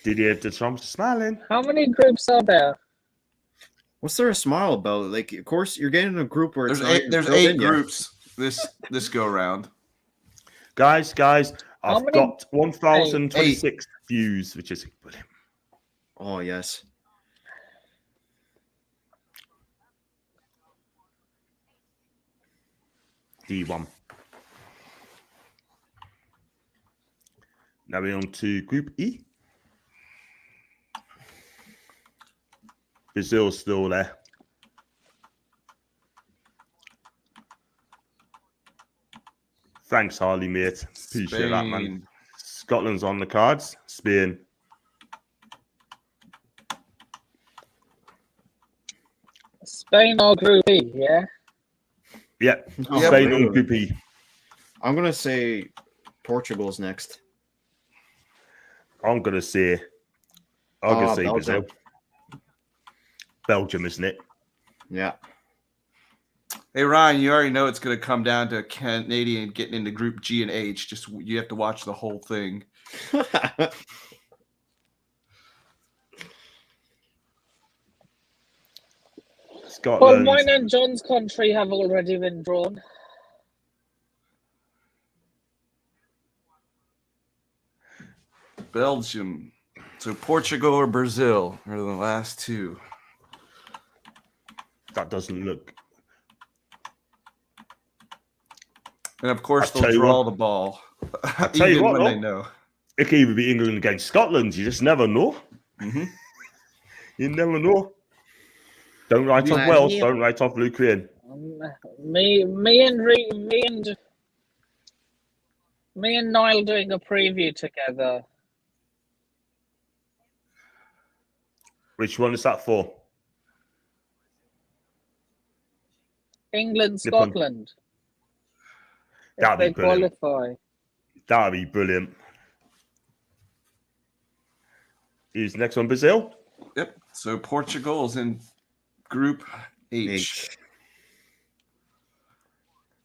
Did you have the Trump's smiling? How many groups are there? What's there a smile about? Like, of course, you're getting in a group where There's it's not eight. even There's filled 8 in yet. groups this go round. Guys, How I've many- got 1,026 views, which is brilliant. Oh, yes. D1. Now we're on to Group E. Brazil's still there. Thanks, Harley, mate. Appreciate that, man. Spain. Scotland's on the cards. Spain. Spain or Group E, yeah? Yeah, Oh, Spain really? on Group E. I'm going to say Portugal's next. I'm gonna say Belgium. Brazil. Belgium, isn't it? Yeah. Hey Ryan, you already know it's going to come down to Canadian getting into Group G and H. Just you have to watch the whole thing. Well, Scotland. mine and John's country have already been drawn. Belgium. So Portugal or Brazil are the last two. That doesn't look. And of course, I'll they'll tell you draw what. the ball. tell you Even what, when they though. know. It could even be England against Scotland. You just never know. Mm-hmm. You never know. Don't write off Yeah. Wales. Don't write off Ukraine. Me and Niall doing a preview together. Which one is that for? England, Scotland. If That'd be they brilliant. qualify. That'd be brilliant. Who's the next one? Brazil? Yep. So Portugal is in Group H.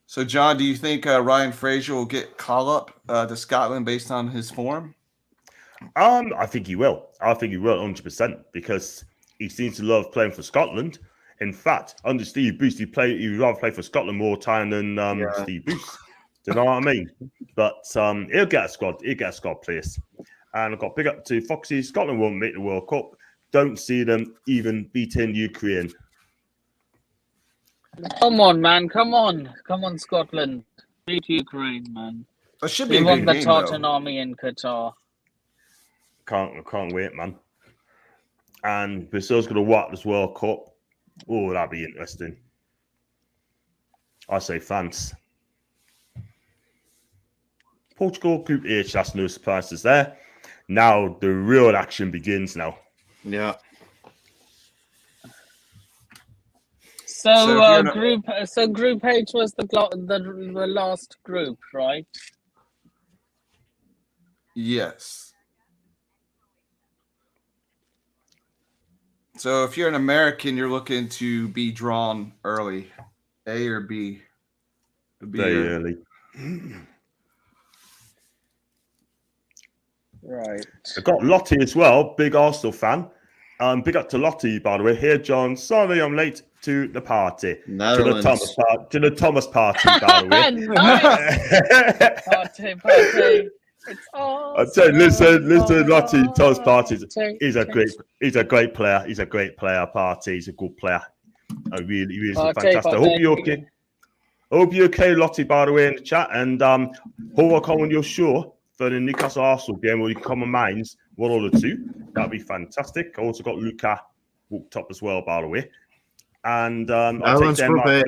So John, do you think Ryan Fraser will get call up to Scotland based on his form? I think he will. I think he will 100% because he seems to love playing for Scotland. In fact, under Steve Bruce, he'd rather play for Scotland more time than Steve Bruce. Do you know what I mean? But he'll get a squad. He'll get a squad place. And I've got big up to Foxy. Scotland won't make the World Cup. Don't see them even beating Ukraine. Come on, man. Come on, Scotland. Beat Ukraine, man. That should be We a won good the game, Tartan though. army in Qatar. Can't wait, man. And Brazil's going to watch this World Cup. Oh, that'd be interesting. I say France. Portugal, Group H, that's no surprises there. Now the real action begins now. Yeah. So, if you're Group H was the last group, right? Yes. So if you're an American, you're looking to be drawn early, A or B. Would be Very your- early. Right. I've got Lottie as well, big Arsenal fan. Big up to Lottie, by the way. Here, John. Sorry I'm late to the party. Netherlands. To the Thomas party, by the way. Nice. Party. It's all. I tell you, listen, Lottie, Thomas Party. He's a great player. He's a great player. Party. He's a good player. I really is fantastic. I hope you're okay. I hope you're okay, Lottie, by the way, in the chat. And hope I'll come on your show for the Newcastle Arsenal game where you can come on mines, 1 or 2. That'd be fantastic. I also got Luca walked up as well, by the way. And I'll take Denmark.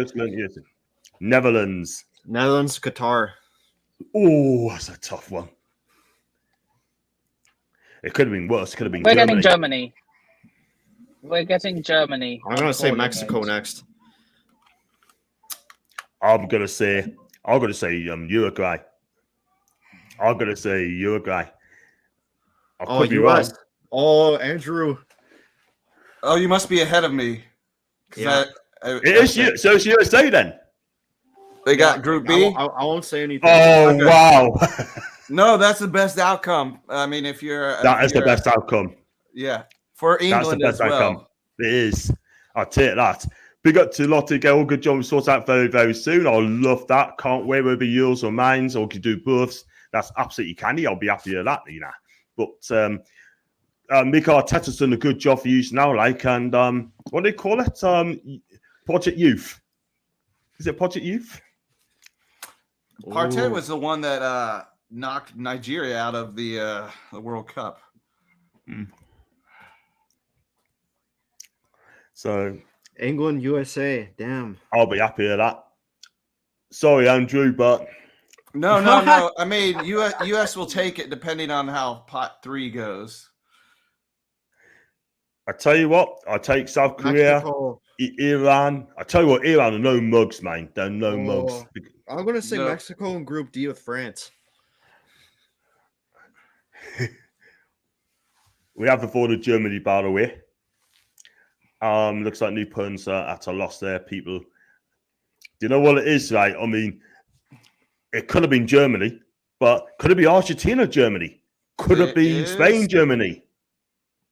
Netherlands. Netherlands, Qatar. Oh, that's a tough one. It could have been worse. It could have been We're Germany. getting Germany. We're getting Germany. I'm going to say calling Mexico it. next. I'm going to say I'm going to say Uruguay. I'm going to say Uruguay. I could be US. wrong. Oh, Andrew. Oh, you must be ahead of me. 'Cause Yeah. It is you. So it's USA then. They got Group I, B. I won't say anything. Oh, Okay. wow. No, that's the best outcome. I mean, if you're That is the best outcome. Yeah, for That's the England best as well. outcome. It is. I'll take that. Big up to Lottie. Get all good job. Sort out very, very soon. I love that. Can't wait whether yours or mine's or could do both. That's absolutely canny. I'll be happy with that, you know. But Mikel Arteta's done a good job for you now, like, and what do they call it? Project Youth. Is it Project Youth? Partey was the one that knocked Nigeria out of the World Cup. So England, USA. Damn. I'll be happy with that. Sorry, Andrew, but No. I mean, US will take it depending on how pot 3 goes. I tell you what, I take South Korea, Mexico. Iran. I tell you what, Iran are no mugs, man. They're no mugs. I'm going to say No. Mexico in Group D with France. We have avoided Germany, by the way. Looks like New Puns are at a loss there, people. Do you know what it is, right? I mean, it could have been Germany, but could it be Argentina, Germany? Could it be Spain, Germany?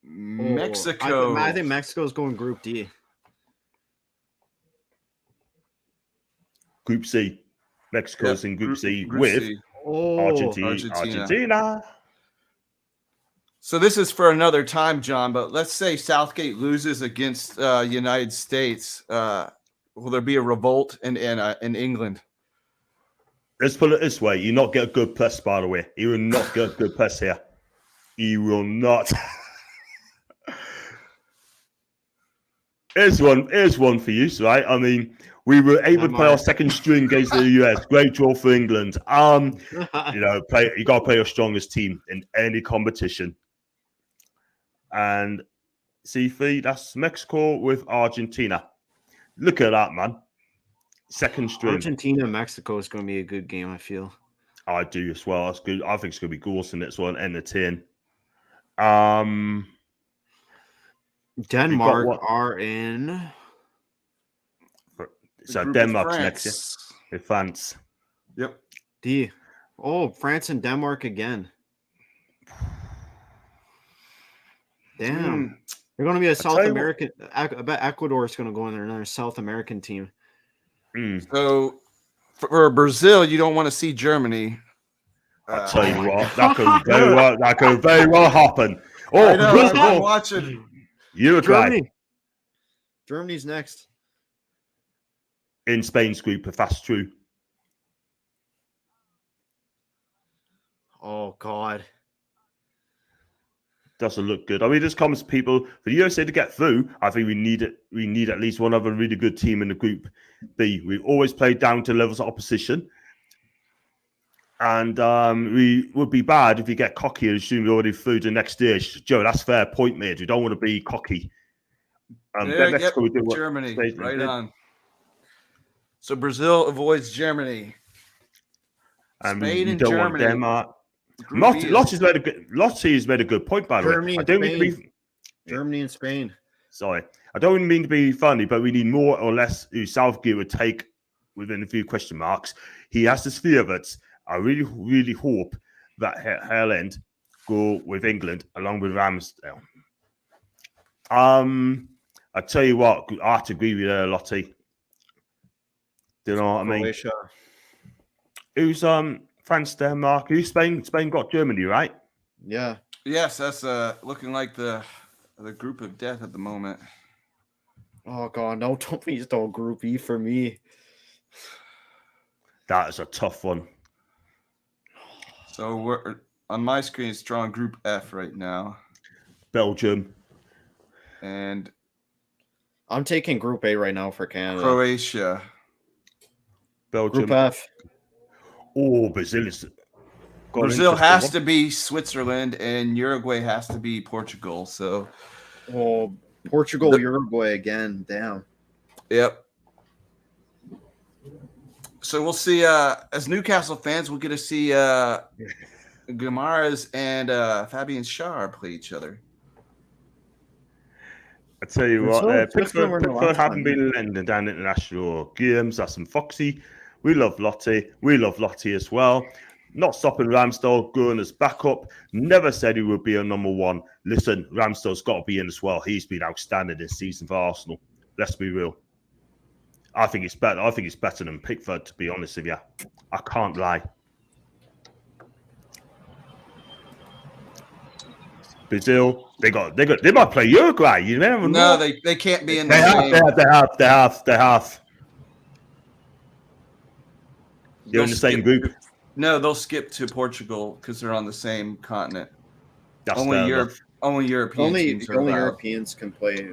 Mexico. I think Mexico's going Group D. Group C. Mexico's in Group C Group with C. Argentina. So this is for another time, John, but let's say Southgate loses against United States. Will there be a revolt in England? Let's put it this way. You not get a good press, by the way. He will not get a good press here. He will not. Here's one for you, right? I mean, we were able to play our second string against the US. Great draw for England. You got to play your strongest team in any competition. And C3, that's Mexico with Argentina. Look at that, man. Second string. Argentina and Mexico is going to be a good game, I feel. I do as well. That's good. I think it's going to be goals in this one. Entertain. Denmark are in. So Denmark's next year with France. Yep. D. Oh, France and Denmark again. Damn. They're going to be a South American. I bet Ecuador is going to go in there, another South American team. So for Brazil, you don't want to see Germany. I tell you what, that could very well. That could very well happen. Oh, I know, I'm watching. Uruguay Germany's next in Spain's group, if that's true. Oh God, doesn't look good. I mean, this comes people for the USA to get through. I think we need it. We need at least one other really good team in the group B. We've always played down to levels of opposition. And we would be bad if you get cocky and assume we're already through the next stage. Joe, that's a fair point, mate. We don't want to be cocky. Germany, right on. So Brazil avoids Germany. Spain and Germany. Denmark. Lottie's made a good point, by the way. Germany and Spain. Sorry. I don't mean to be funny, but we need more or less who Southgate would take within a few question marks. He has this fear of it. I really, really hope that Haaland go with England along with Ramsdale. I tell you what, I have to agree with Lottie. Do you know what I mean? Croatia. Who's France, Denmark? Who's Spain? Spain got Germany, right? Yeah. Yes, that's looking like the group of death at the moment. Oh God, no! Don't please don't Group E for me. That is a tough one. So we're on my screen. It's drawing Group F right now. Belgium. And I'm taking Group A right now for Canada. Croatia. Belgium. Group F. Oh, Brazil has to be Switzerland and Uruguay has to be Portugal. So, Portugal, Uruguay again. Damn. Yep. So we'll see. As Newcastle fans, we'll get to see Guimaraes and Fabian Schär play each other. I tell you what, Switzerland Pickford were in the last haven't one, been letting down international games. That's some Foxy. We love Lottie. We love Lottie as well. Not stopping Ramsdale, going as backup. Never said he would be a number one. Listen, Ramsdale's got to be in as well. He's been outstanding this season for Arsenal. Let's be real. I think it's better. I think it's better than Pickford, to be honest with you. I can't lie. Brazil, they might play Uruguay. You never know. No, they can't be in They have. They're in the same group. No, they'll skip to Portugal because they're on the same continent. That's Only European teams are allowed. Europeans can play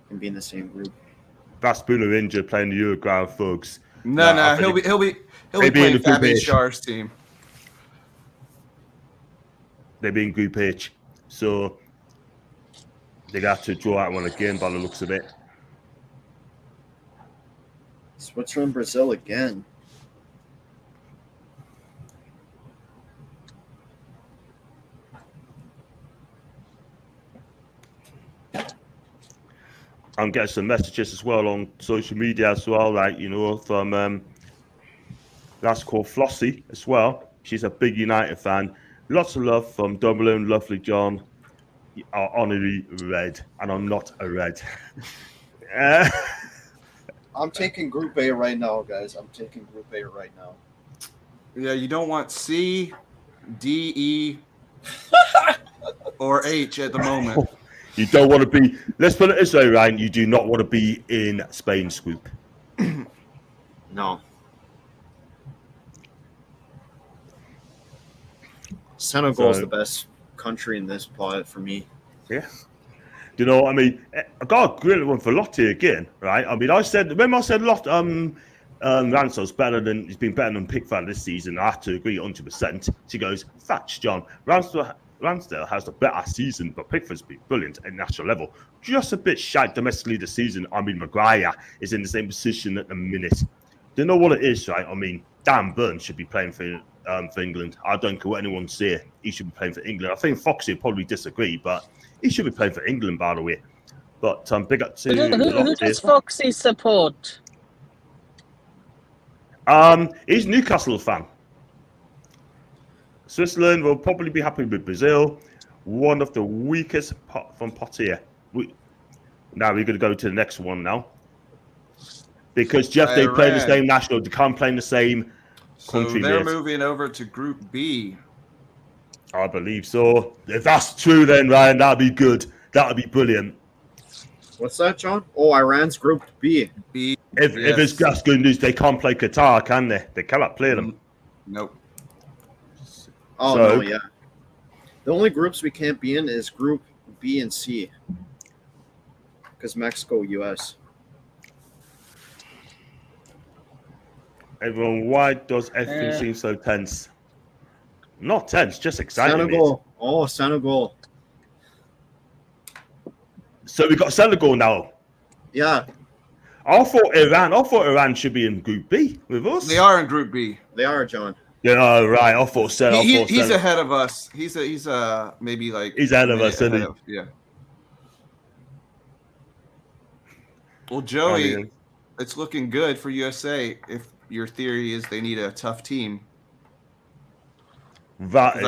and be in the same group. Vasbula injured playing the Uruguay Thugs. No, he'll be playing Fabian Schär's team. They'll be in Group H, so they got to draw out one again by the looks of it. Switzerland, Brazil again. I'm getting some messages as well on social media as well, like, you know, from that's called Flossie as well. She's a big United fan. Lots of love from Dublin, lovely John. You are honorary red, and I'm not a red. I'm taking Group A right now, guys. I'm taking Group A right now. Yeah, you don't want C, D, E, or H at the moment. You don't want to be, let's put it this way, Ryan, you do not want to be in Spain's group. No. Senegal is the best country in this pot for me. Yeah. Do you know what I mean? I got a great one for Lottie again, right? I mean, remember I said Ramsdale's he's been better than Pickford this season. I have to agree 100%. She goes, facts, John. Ramsdale has a better season, but Pickford's been brilliant at national level. Just a bit shy domestically this season. I mean, Maguire is in the same position at the minute. Do you know what it is, right? I mean, Dan Burn should be playing for England. I don't care what anyone say. He should be playing for England. I think Foxy would probably disagree, but he should be playing for England, by the way. But big up to who does Foxy support? He's a Newcastle fan. Switzerland will probably be happy with Brazil. One of the weakest from Potier. Now we're going to go to the next one now. Because Jeff, they play the same national. They can't play in the same country. So they're moving over to Group B. I believe so. If that's true, then Ryan, that'd be good. That'd be brilliant. What's that, John? Oh, Iran's Group B. If it's just good news, they can't play Qatar, can they? They cannot play them. Nope. Oh, no, yeah. The only groups we can't be in is Group B and C. Because Mexico, U.S. Everyone, why does everything seem so tense? Not tense, just exciting. Senegal. Oh, Senegal. So we got Senegal now. Yeah. I thought Iran should be in Group B with us. They are in Group B. They are, John. Yeah, right. I thought Senegal. He's ahead of us. He's maybe like he's ahead of us, isn't he? Yeah. Well, Joey, it's looking good for USA. If your theory is they need a tough team. That is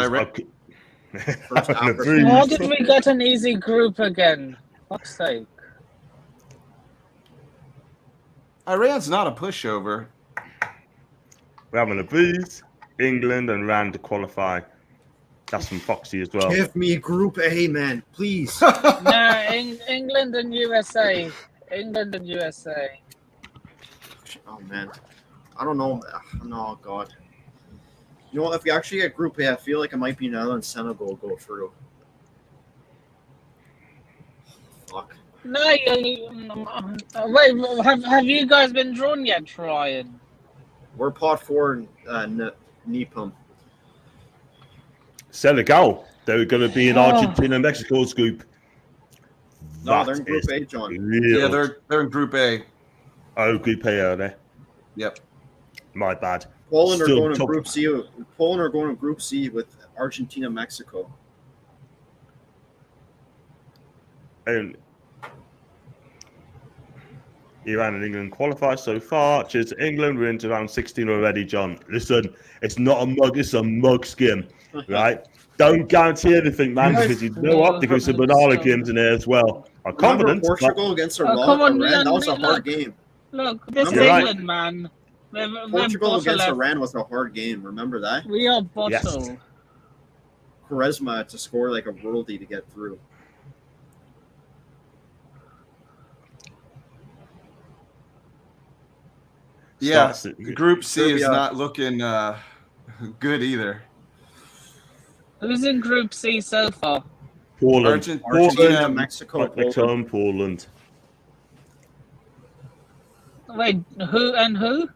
How did we get an easy group again? Fuck's sake. Iran's not a pushover. We're having a breeze. England and Iran to qualify. That's from Foxy as well. Give me Group A, man, please. No, England and USA. England and USA. Oh, man. I don't know. No, God. You know, if we actually get Group A, I feel like it might be Netherlands and Senegal go through. Fuck. No, wait, have you guys been drawn yet, Ryan? We're pot 4 Nepal. Senegal. They're going to be in Argentina and Mexico's group. No, they're in Group A, John. Yeah, they're in Group A. Oh, Group A, are they? Yep. My bad. Poland are Still going to top. Group C. Poland are going to Group C with Argentina, Mexico. And Iran and England qualify so far. Cheers to England. We're into round 16 already, John. Listen, it's not a mug, it's a mug skim, right? Don't guarantee anything, man, because you know what? There could be some banana games in there as well. I'm Remember confident. Portugal against Oh, come on, Iran? That was a look. hard game. Look, this is You're right. England, man. We're Portugal against bottle. Iran was a hard game. Remember that? We are bottle. Yes. Quaresma to score like a worldie to get through. Yeah, Starts it- Group C is Serbia. not looking good either. Who's in Group C so far? Poland. Argentina, Argentina, Mexico, Poland. Poland. Wait, who and who?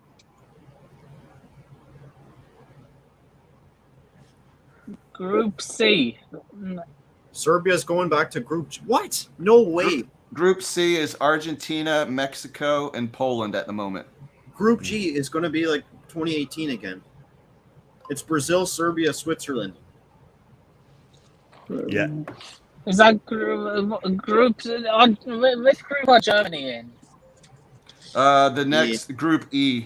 Group C. Serbia's going back to Group G. What? No way. Group C is Argentina, Mexico, and Poland at the moment. Group G is going to be like 2018 again. It's Brazil, Serbia, Switzerland. Yeah. Is that group? Which group are Germany in? The next Group E.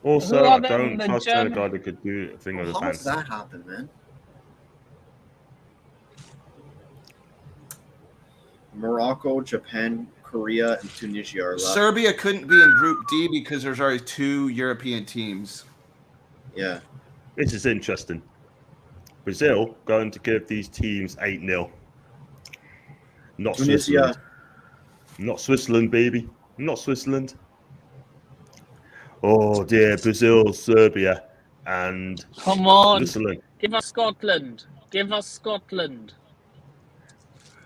Also, Who are I them, don't the trust a German- guy that could do a thing on his How does hands. that happen, man? Morocco, Japan, Korea, and Tunisia are left. Serbia couldn't be in Group D because there's already 2 European teams. Yeah. This is interesting. Brazil going to give these teams 8-0. Not Tunisia. Switzerland. Not Switzerland, baby. Not Switzerland. Oh dear, Brazil, Serbia, and Come on, Switzerland. give us Scotland. Give us Scotland.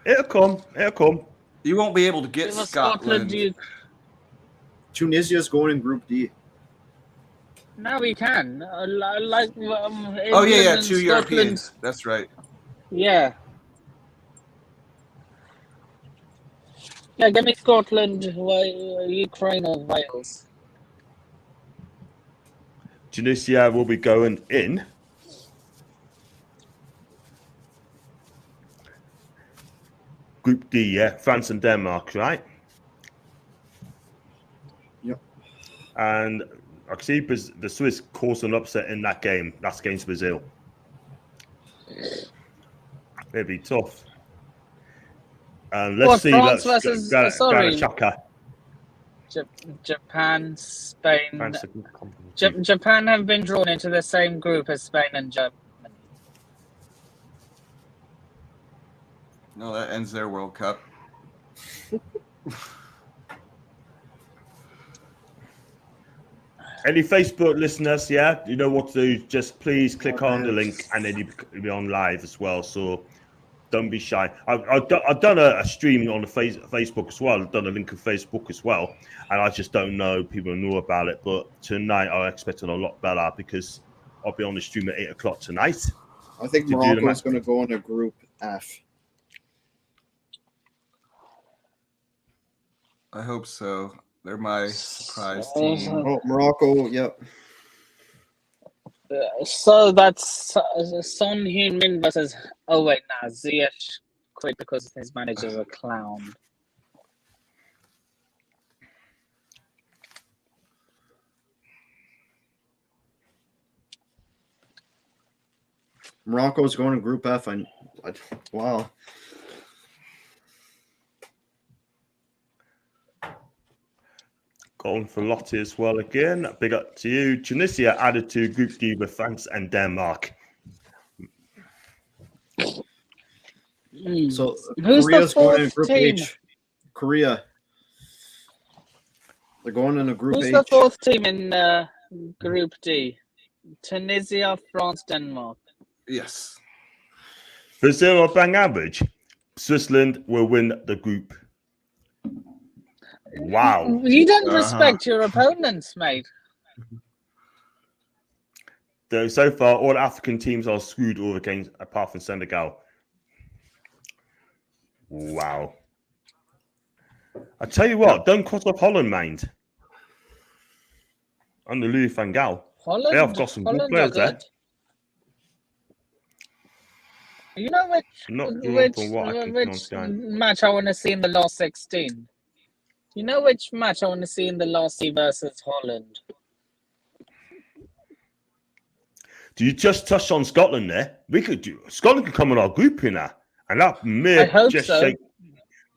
It'll come. It'll come. You won't be able to get Give us Scotland. Scotland. Tunisia's going in Group D. Now we can. Like. Oh yeah, England and 2 Scotland. Europeans. That's right. Yeah. Yeah, give me Scotland, Ukraine, or Wales. Tunisia will be going in. Group D, yeah, France and Denmark, right? Yep. And I can see the Swiss caused an upset in that game. That's against Brazil. It'd be tough. And let's What, see. France Let's versus- go sorry. Chaka. Japan, Spain. France and company. Japan have been drawn into the same group as Spain and Germany. No, that ends their World Cup. Any Facebook listeners, yeah, you know what to do. Just please click on the link, and then you'll be on live as well. So don't be shy. I've done a stream on the Facebook as well. I've done a link on Facebook as well, and I just don't know people know about it. But tonight I'm expecting a lot better because I'll be on the stream at 8 o'clock tonight. I think To do the Morocco match. is going to go into Group F. I hope so. They're my surprise team. Oh, Morocco, yep. So that's Son Heung-min versus. Oh wait, nah, Ziyech quit because his manager's a clown. Morocco's going to Group F. Wow. Going for Lottie as well again. Big up to you. Tunisia added to Group D with France and Denmark. So Who's Korea's the going in fourth Group team? H. Korea. They're going in a Group Who's H. the fourth team in Group D? Tunisia, France, Denmark. Yes. Brazil are bang average. Switzerland will win the group. Wow. You don't respect your opponents, mate. So far, all African teams are screwed all against, apart from Senegal. Wow. I tell you what, don't cross off Holland, mind. under Louis van Gaal. Holland, They have got some good Holland are players there. good. You know Not which from what I can which understand. match I want to see in the last 16? You know which match I want to see in the last C versus Holland? Do you just touch on Scotland there? Scotland could come in our group, you know, and that I may hope just so. shake.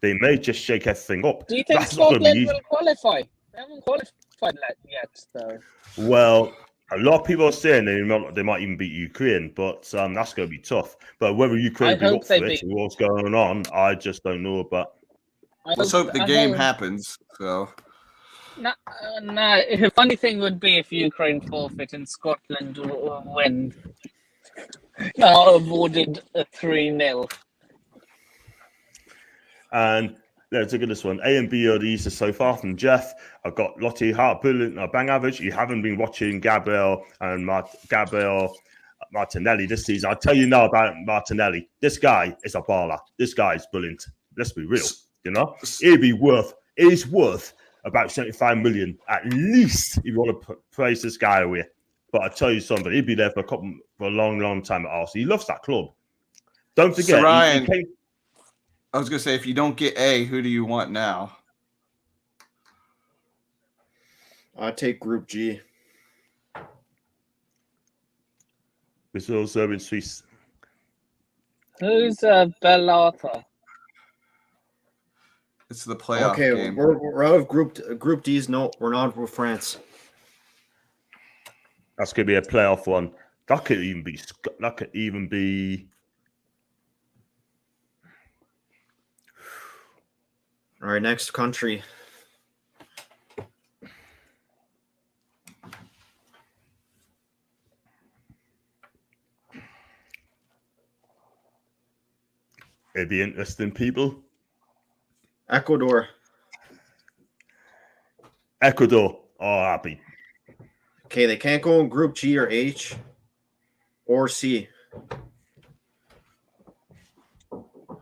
They may just shake everything up. Do you think That's not going to be Scotland easy. will qualify? They haven't qualified yet, though. Well, a lot of people are saying they might even beat Ukraine, but that's going to be tough. But whether Ukraine I will be hope up they for it beat. and what's going on, I just don't know. But Let's hope the game happens. So, Nah, the funny thing would be if Ukraine forfeit and Scotland win. Awarded a 3-0. and let's look at this one. A and B are the easiest so far from Jeff. I've got Lottie Hart, brilliant, bang average. You haven't been watching Gabriel and Gabriel Martinelli this season. I'll tell you now about Martinelli. This guy is a baller. This guy is brilliant. Let's be real. You know, he's worth about 75 million at least if you want to praise this guy away. But I tell you something, he'd be there for a long time at Arsenal. He loves that club. Don't forget, so Ryan, he came. I was gonna say, if you don't get A, who do you want now? I'd take Group G. Brazil, Serbia, Swiss. Who's Bell Arthur? It's the playoff game. We're out of Group D's. No, we're not with France. That's gonna be a playoff one. That could even be. All right, next country. It'd be interesting, people. Ecuador. Oh, happy. Okay, they can't go in Group G or H or C.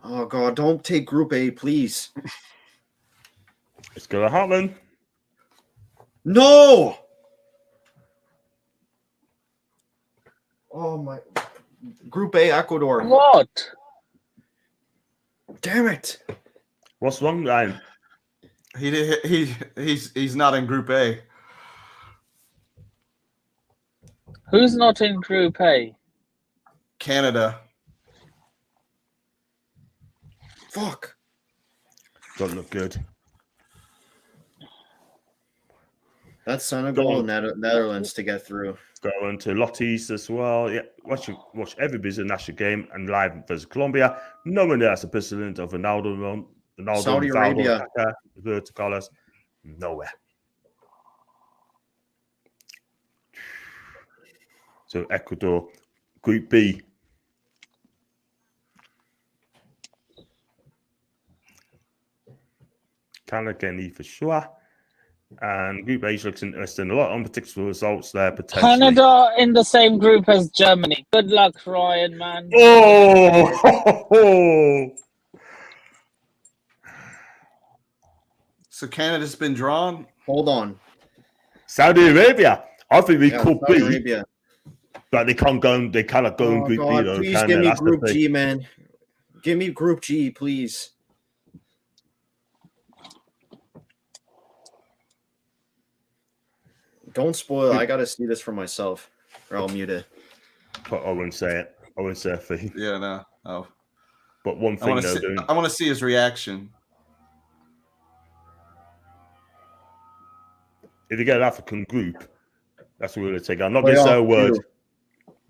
Oh, God, don't take Group A, please. It's going to happen. No! Oh, my. Group A, Ecuador. What? Damn it. What's wrong, Ryan? He's not in Group A. Who's not in Group A? Canada. Fuck. Don't look good. That's Senegal and Netherlands to get through. Going to Lottie's as well. Yeah, watch every busy national game and live versus Colombia. No one there has a president of Ronaldo, Saudi Arabia. Roberto Carlos. Nowhere. So Ecuador, Group B. Canada getting E for sure. And Group H looks interesting. A lot of unpredictable results there potentially. Canada in the same group as Germany. Good luck, Ryan, man. Oh! So Canada's been drawn? Hold on. Saudi Arabia. I think we could Saudi be. Arabia. But they can't go. They cannot go in Group B though. Please give me Group G, man. Give me Group G, please. Don't spoil it. I gotta see this for myself, or I'll mute it. But I wouldn't say it. I wouldn't say a thing. Yeah, no. Oh. But one thing they're doing. I want to see his reaction. If you get an African group, that's what we're going to take. I'm not going to say a word.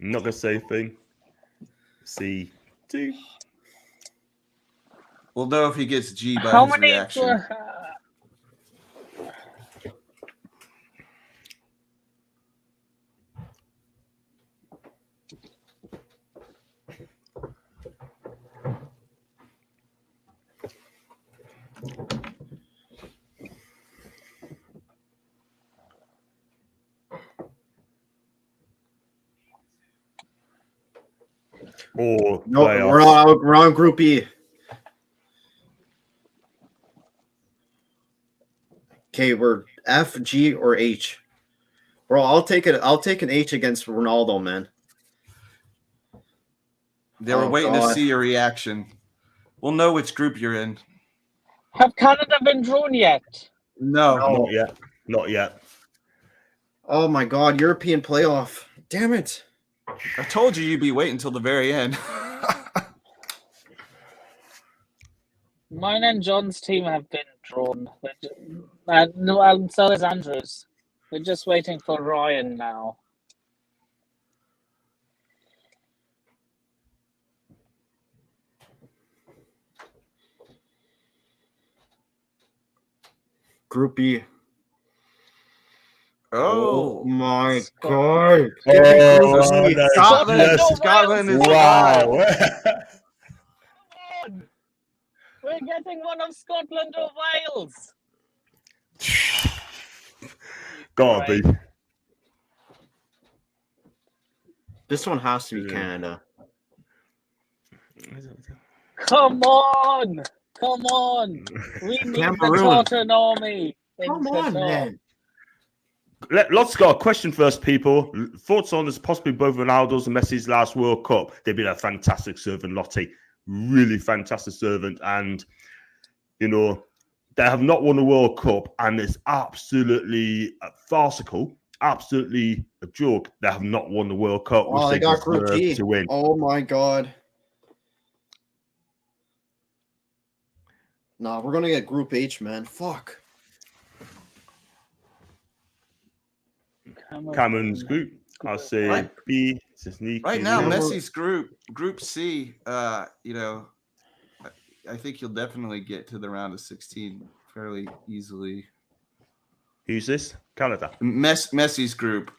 I'm not going to say a thing. C2. We'll know if he gets G by How his many? reaction. Oh, no, we're on Group E. Okay, we're F, G, or H. Bro, I'll take it. I'll take an H against Ronaldo, man. They were Oh, waiting to God. see your reaction. We'll know which group you're in. Have Canada been drawn yet? No. Not yet. Not yet. Oh my God, European playoff. Damn it. I told you you'd be waiting until the very end. Mine and John's team have been drawn. And so is Andrew's. We're just waiting for Ryan now. Group B. Oh, my Scotland. God. Oh, Group C. that's Scotland! just- Scotland is wow. Come on! We're getting one of Scotland or Wales. Gotta be. This one has to be Yeah. Canada. Come on! Come on! We need the Cameroon. Tartan army. in Come on, Qatar. man. Let's go. A question first, people. Thoughts on this possibly both Ronaldo's and Messi's last World Cup? They've been a fantastic servant, Lottie. Really fantastic servant. And, you know, they have not won the World Cup, and it's absolutely farcical, absolutely a joke. They have not won the World Cup, which Oh, they they got Group deserve G. to win. Oh, my God. Nah, we're going to get Group H, man. Fuck. Cameron's group. I'll say Right. B. It's a sneaky Right now, little- Messi's group C. You know, I think he'll definitely get to the round of 16 fairly easily. Who's this? Canada. Messi's group.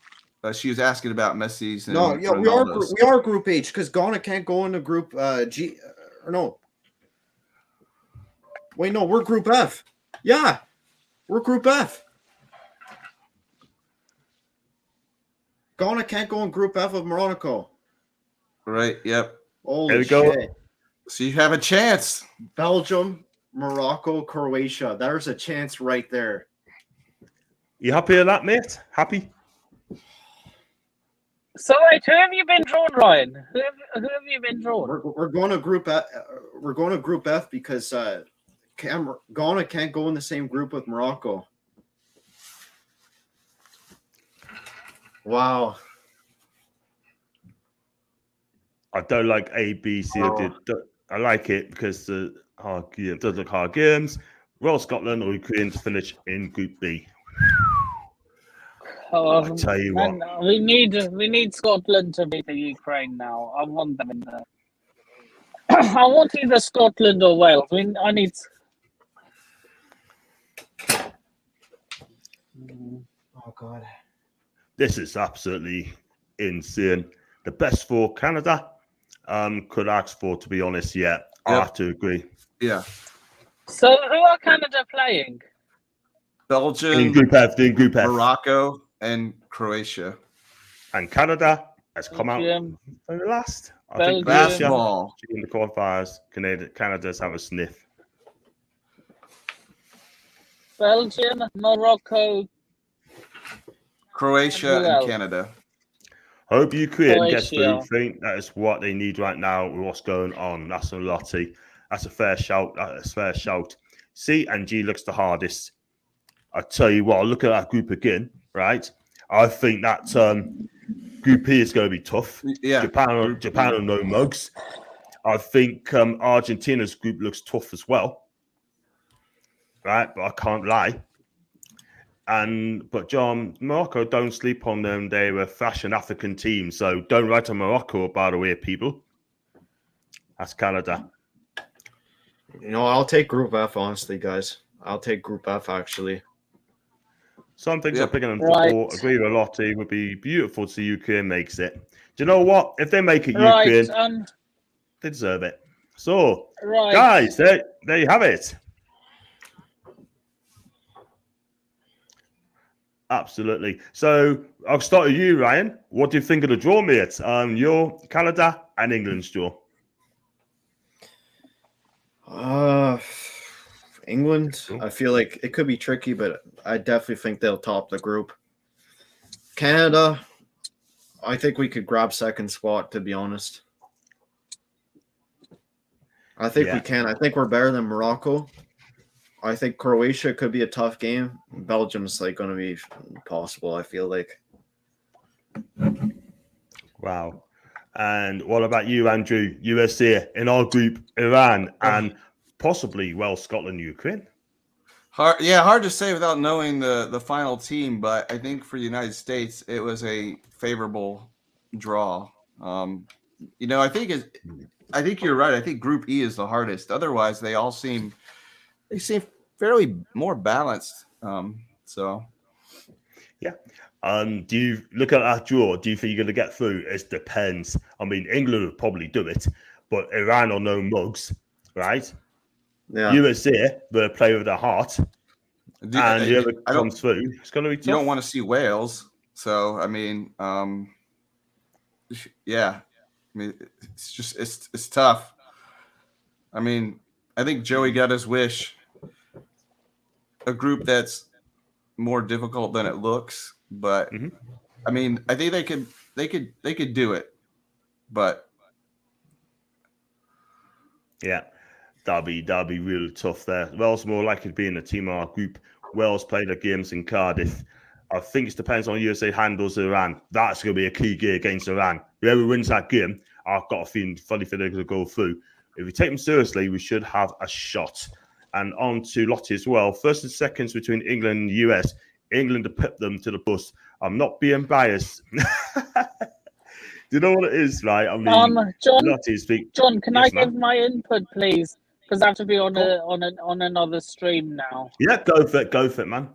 She was asking about Messi's. And No, yeah, Ronaldo's. we are Group H because Ghana can't go into Group G. Or no. Wait, no, we're Group F. Yeah, we're Group F. Ghana can't go in Group F of Morocco. Right. Yep. Holy There we go. shit. So you have a chance. Belgium, Morocco, Croatia. There's a chance right there. You happy with that, mate? Happy? So wait, who have you been drawn, Ryan? Who have you been drawn? We're going to Group F. We're going to Group F because Ghana can't go in the same group with Morocco. Wow. I don't like A, B, C, or D. I like it because the it does look hard games. Royal Scotland or Ukraine to finish in Group B. I tell you man, what. we need Scotland to beat the Ukraine now. I want them in there. I want either Scotland or Wales. I need. Oh, God. This is absolutely insane. The best for Canada could ask for, to be honest. Yeah, I Yep. have to agree. Yeah. So who are Canada playing? Belgium, In Group F, Morocco, and Croatia. And Canada has come Belgium. out for the last. I Belgium. think Last Croatia ball. in the qualifiers. Canada's have a sniff. Belgium, Morocco, Croatia Who and else? Canada. Hope Ukraine gets through. Croatia. I think that is what they need right now with what's going on. That's a Lottie. That's a fair shout. That's a fair shout. C and G looks the hardest. I tell you what, look at that group again, right? I think that Group E is going to be tough. Yeah. Japan are no mugs. I think Argentina's group looks tough as well, right? But I can't lie. But John, Morocco, don't sleep on them. They're a fashion African team, so don't write on Morocco, by the way, people. That's Canada. You know, I'll take Group F, honestly, guys. I'll take Group F, actually. Some things Yep. are picking them Right. for. Agree with a lot. It would be beautiful to see Ukraine makes it. Do you know what? If they make it right? Ukraine, they deserve it. So, Right, guys, there you have it. Absolutely. So I'll start with you, Ryan. What do you think of the draw, mate? Your Canada and England's draw. England, Cool. I feel like it could be tricky, but I definitely think they'll top the group. Canada, I think we could grab second spot, to be honest. I think we can. I think we're better than Morocco. I think Croatia could be a tough game. Belgium's like going to be impossible, I feel like. Wow. And what about you, Andrew? USA in our group, Iran, and possibly, well, Scotland, Ukraine. Hard to say without knowing the final team, but I think for the United States, it was a favorable draw. I think you're right. I think Group E is the hardest. Otherwise, they seem fairly more balanced. Yeah. Do you look at that draw? Do you think you're going to get through? It depends. I mean, England will probably do it, but Iran are no mugs, right? Yeah. USA, they play with their heart, and whoever comes through, it's going to be tough. You don't want to see Wales, so I mean, yeah. I mean, it's tough. I mean, I think Joey got his wish. A group that's more difficult than it looks, but I mean, I think they could do it, but yeah, that'll be really tough there. Wales more likely to be in the team of our group. Wales play their games in Cardiff. I think it depends on USA handles Iran. That's going to be a key game against Iran. Whoever wins that game, I've got a feeling they're going to go through. If we take them seriously, we should have a shot. And on to Lottie as well. First and seconds between England and the US. England to pip them to the bus. I'm not being biased. Do you know what it is, right? I mean, John, can I give my input, please? Because I have to be on another stream now. Yeah, go for it, man.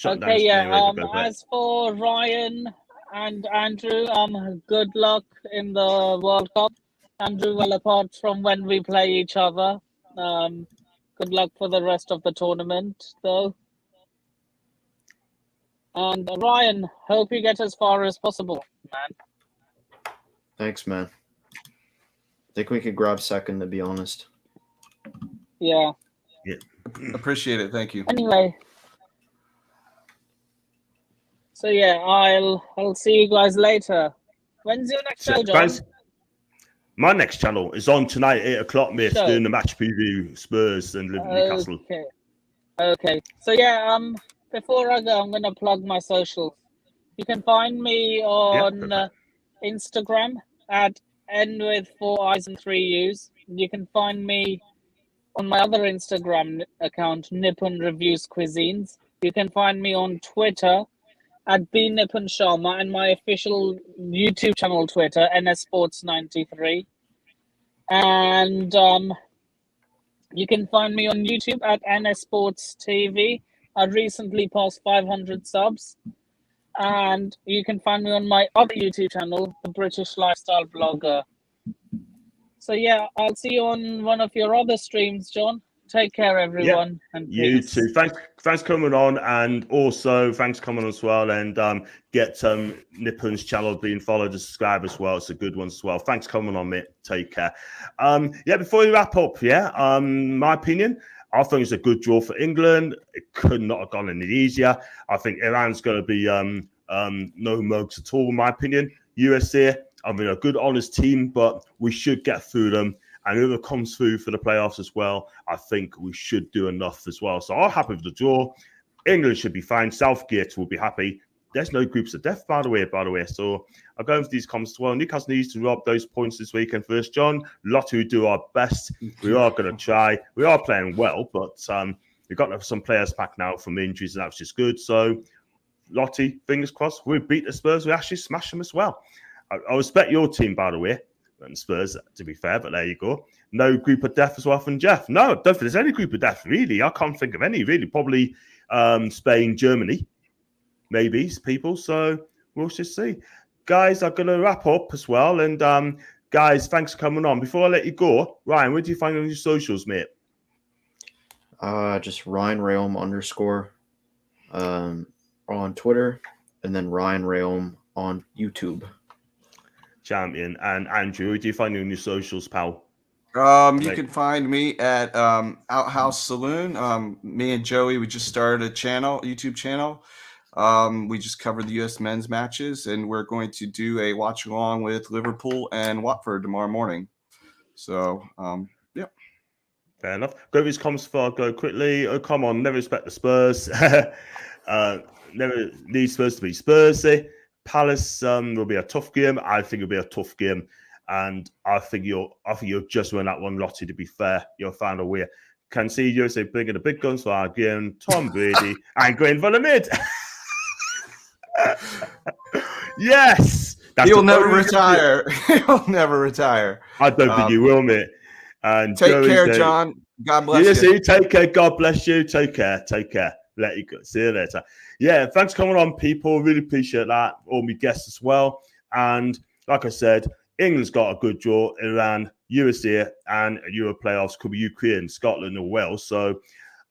Okay, yeah. As for Ryan and Andrew, good luck in the World Cup. Andrew, well, apart from when we play each other, good luck for the rest of the tournament, though. And Ryan, hope you get as far as possible, man. Thanks, man. I think we could grab second, to be honest. Yeah. Appreciate it. Thank you. Anyway. So yeah, I'll see you guys later. When's your next show, John? My next channel is on tonight, 8 o'clock, mate, doing the match preview, Spurs and Newcastle. Okay. So yeah, before I go, I'm gonna plug my socials. You can find me on Instagram at n with 4 I's and 3 U's. You can find me on my other Instagram account, Nippon Reviews Cuisines. You can find me on Twitter at bnippon sharma, and my official YouTube channel Twitter, NSSports93. And you can find me on YouTube at NSSports TV. I recently passed 500 subs. And you can find me on my other YouTube channel, The British Lifestyle Blogger. So yeah, I'll see you on one of your other streams, John. Take care, everyone. Yeah, and you peace. too. Thanks for coming on, and also thanks for coming on as well. And get Nippon's channel being followed and subscribe as well. It's a good one as well. Thanks for coming on, mate. Take care. Before we wrap up, my opinion, I think it's a good draw for England. It could not have gone any easier. I think Iran's going to be no mugs at all, in my opinion. USA, I mean, a good, honest team, but we should get through them. And whoever comes through for the playoffs as well, I think we should do enough as well. So I'm happy with the draw. England should be fine. Southgate will be happy. There's no groups of death, by the way. So I'll go into these comments as well. Newcastle needs to rob those points this weekend first, John. Lottie will do our best. We are going to try. We are playing well, but we've got some players back now from injuries, and that's just good. So Lottie, fingers crossed, we beat the Spurs. We actually smash them as well. I respect your team, by the way. And Spurs, to be fair, but there you go. No group of death as well from Jeff. No, I don't think there's any group of death, really. I can't think of any, really. Probably Spain, Germany, maybe, people. So we'll just see. Guys, I'm going to wrap up as well. And guys, thanks for coming on. Before I let you go, Ryan, where do you find on your socials, mate? Just Ryan Rayom _ on Twitter, and then Ryan Rayom on YouTube. Champion. And Andrew, where do you find you on your socials, pal? You can find me at Outhouse Saloon. Me and Joey, we just started a YouTube channel. We just covered the U.S. men's matches, and we're going to do a watch along with Liverpool and Watford tomorrow morning. So, yeah. Fair enough. Go these comments before I go quickly. Oh, come on. Never respect the Spurs. Never need Spurs to be Spursy. Palace will be a tough game. I think it'll be a tough game. And I think you'll just win that one, Lottie, to be fair. You'll find a way. Can see USA bringing the big guns for our game. Tom Brady and going for the mid. Yes. He'll never retire. He'll never retire. I don't think you will, mate. And take care, John. God bless you. Take care. God bless you. Take care. Take care. Let you go. See you later. Yeah, thanks for coming on, people. Really appreciate that. All my guests as well. And like I said, England's got a good draw. Iran, USA, and Euro playoffs could be Ukraine, Scotland, or Wales. So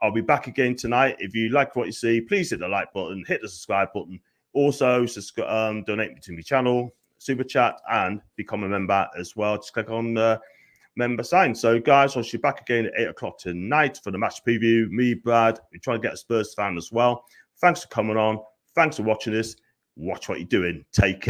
I'll be back again tonight. If you like what you see, please hit the like button, hit the subscribe button. Also, donate to my channel, super chat, and become a member as well. Just click on the member sign. So, guys, I'll see you back again at 8 o'clock tonight for the match preview. Me, Brad, we're trying to get a Spurs fan as well. Thanks for coming on. Thanks for watching this. Watch what you're doing. Take care.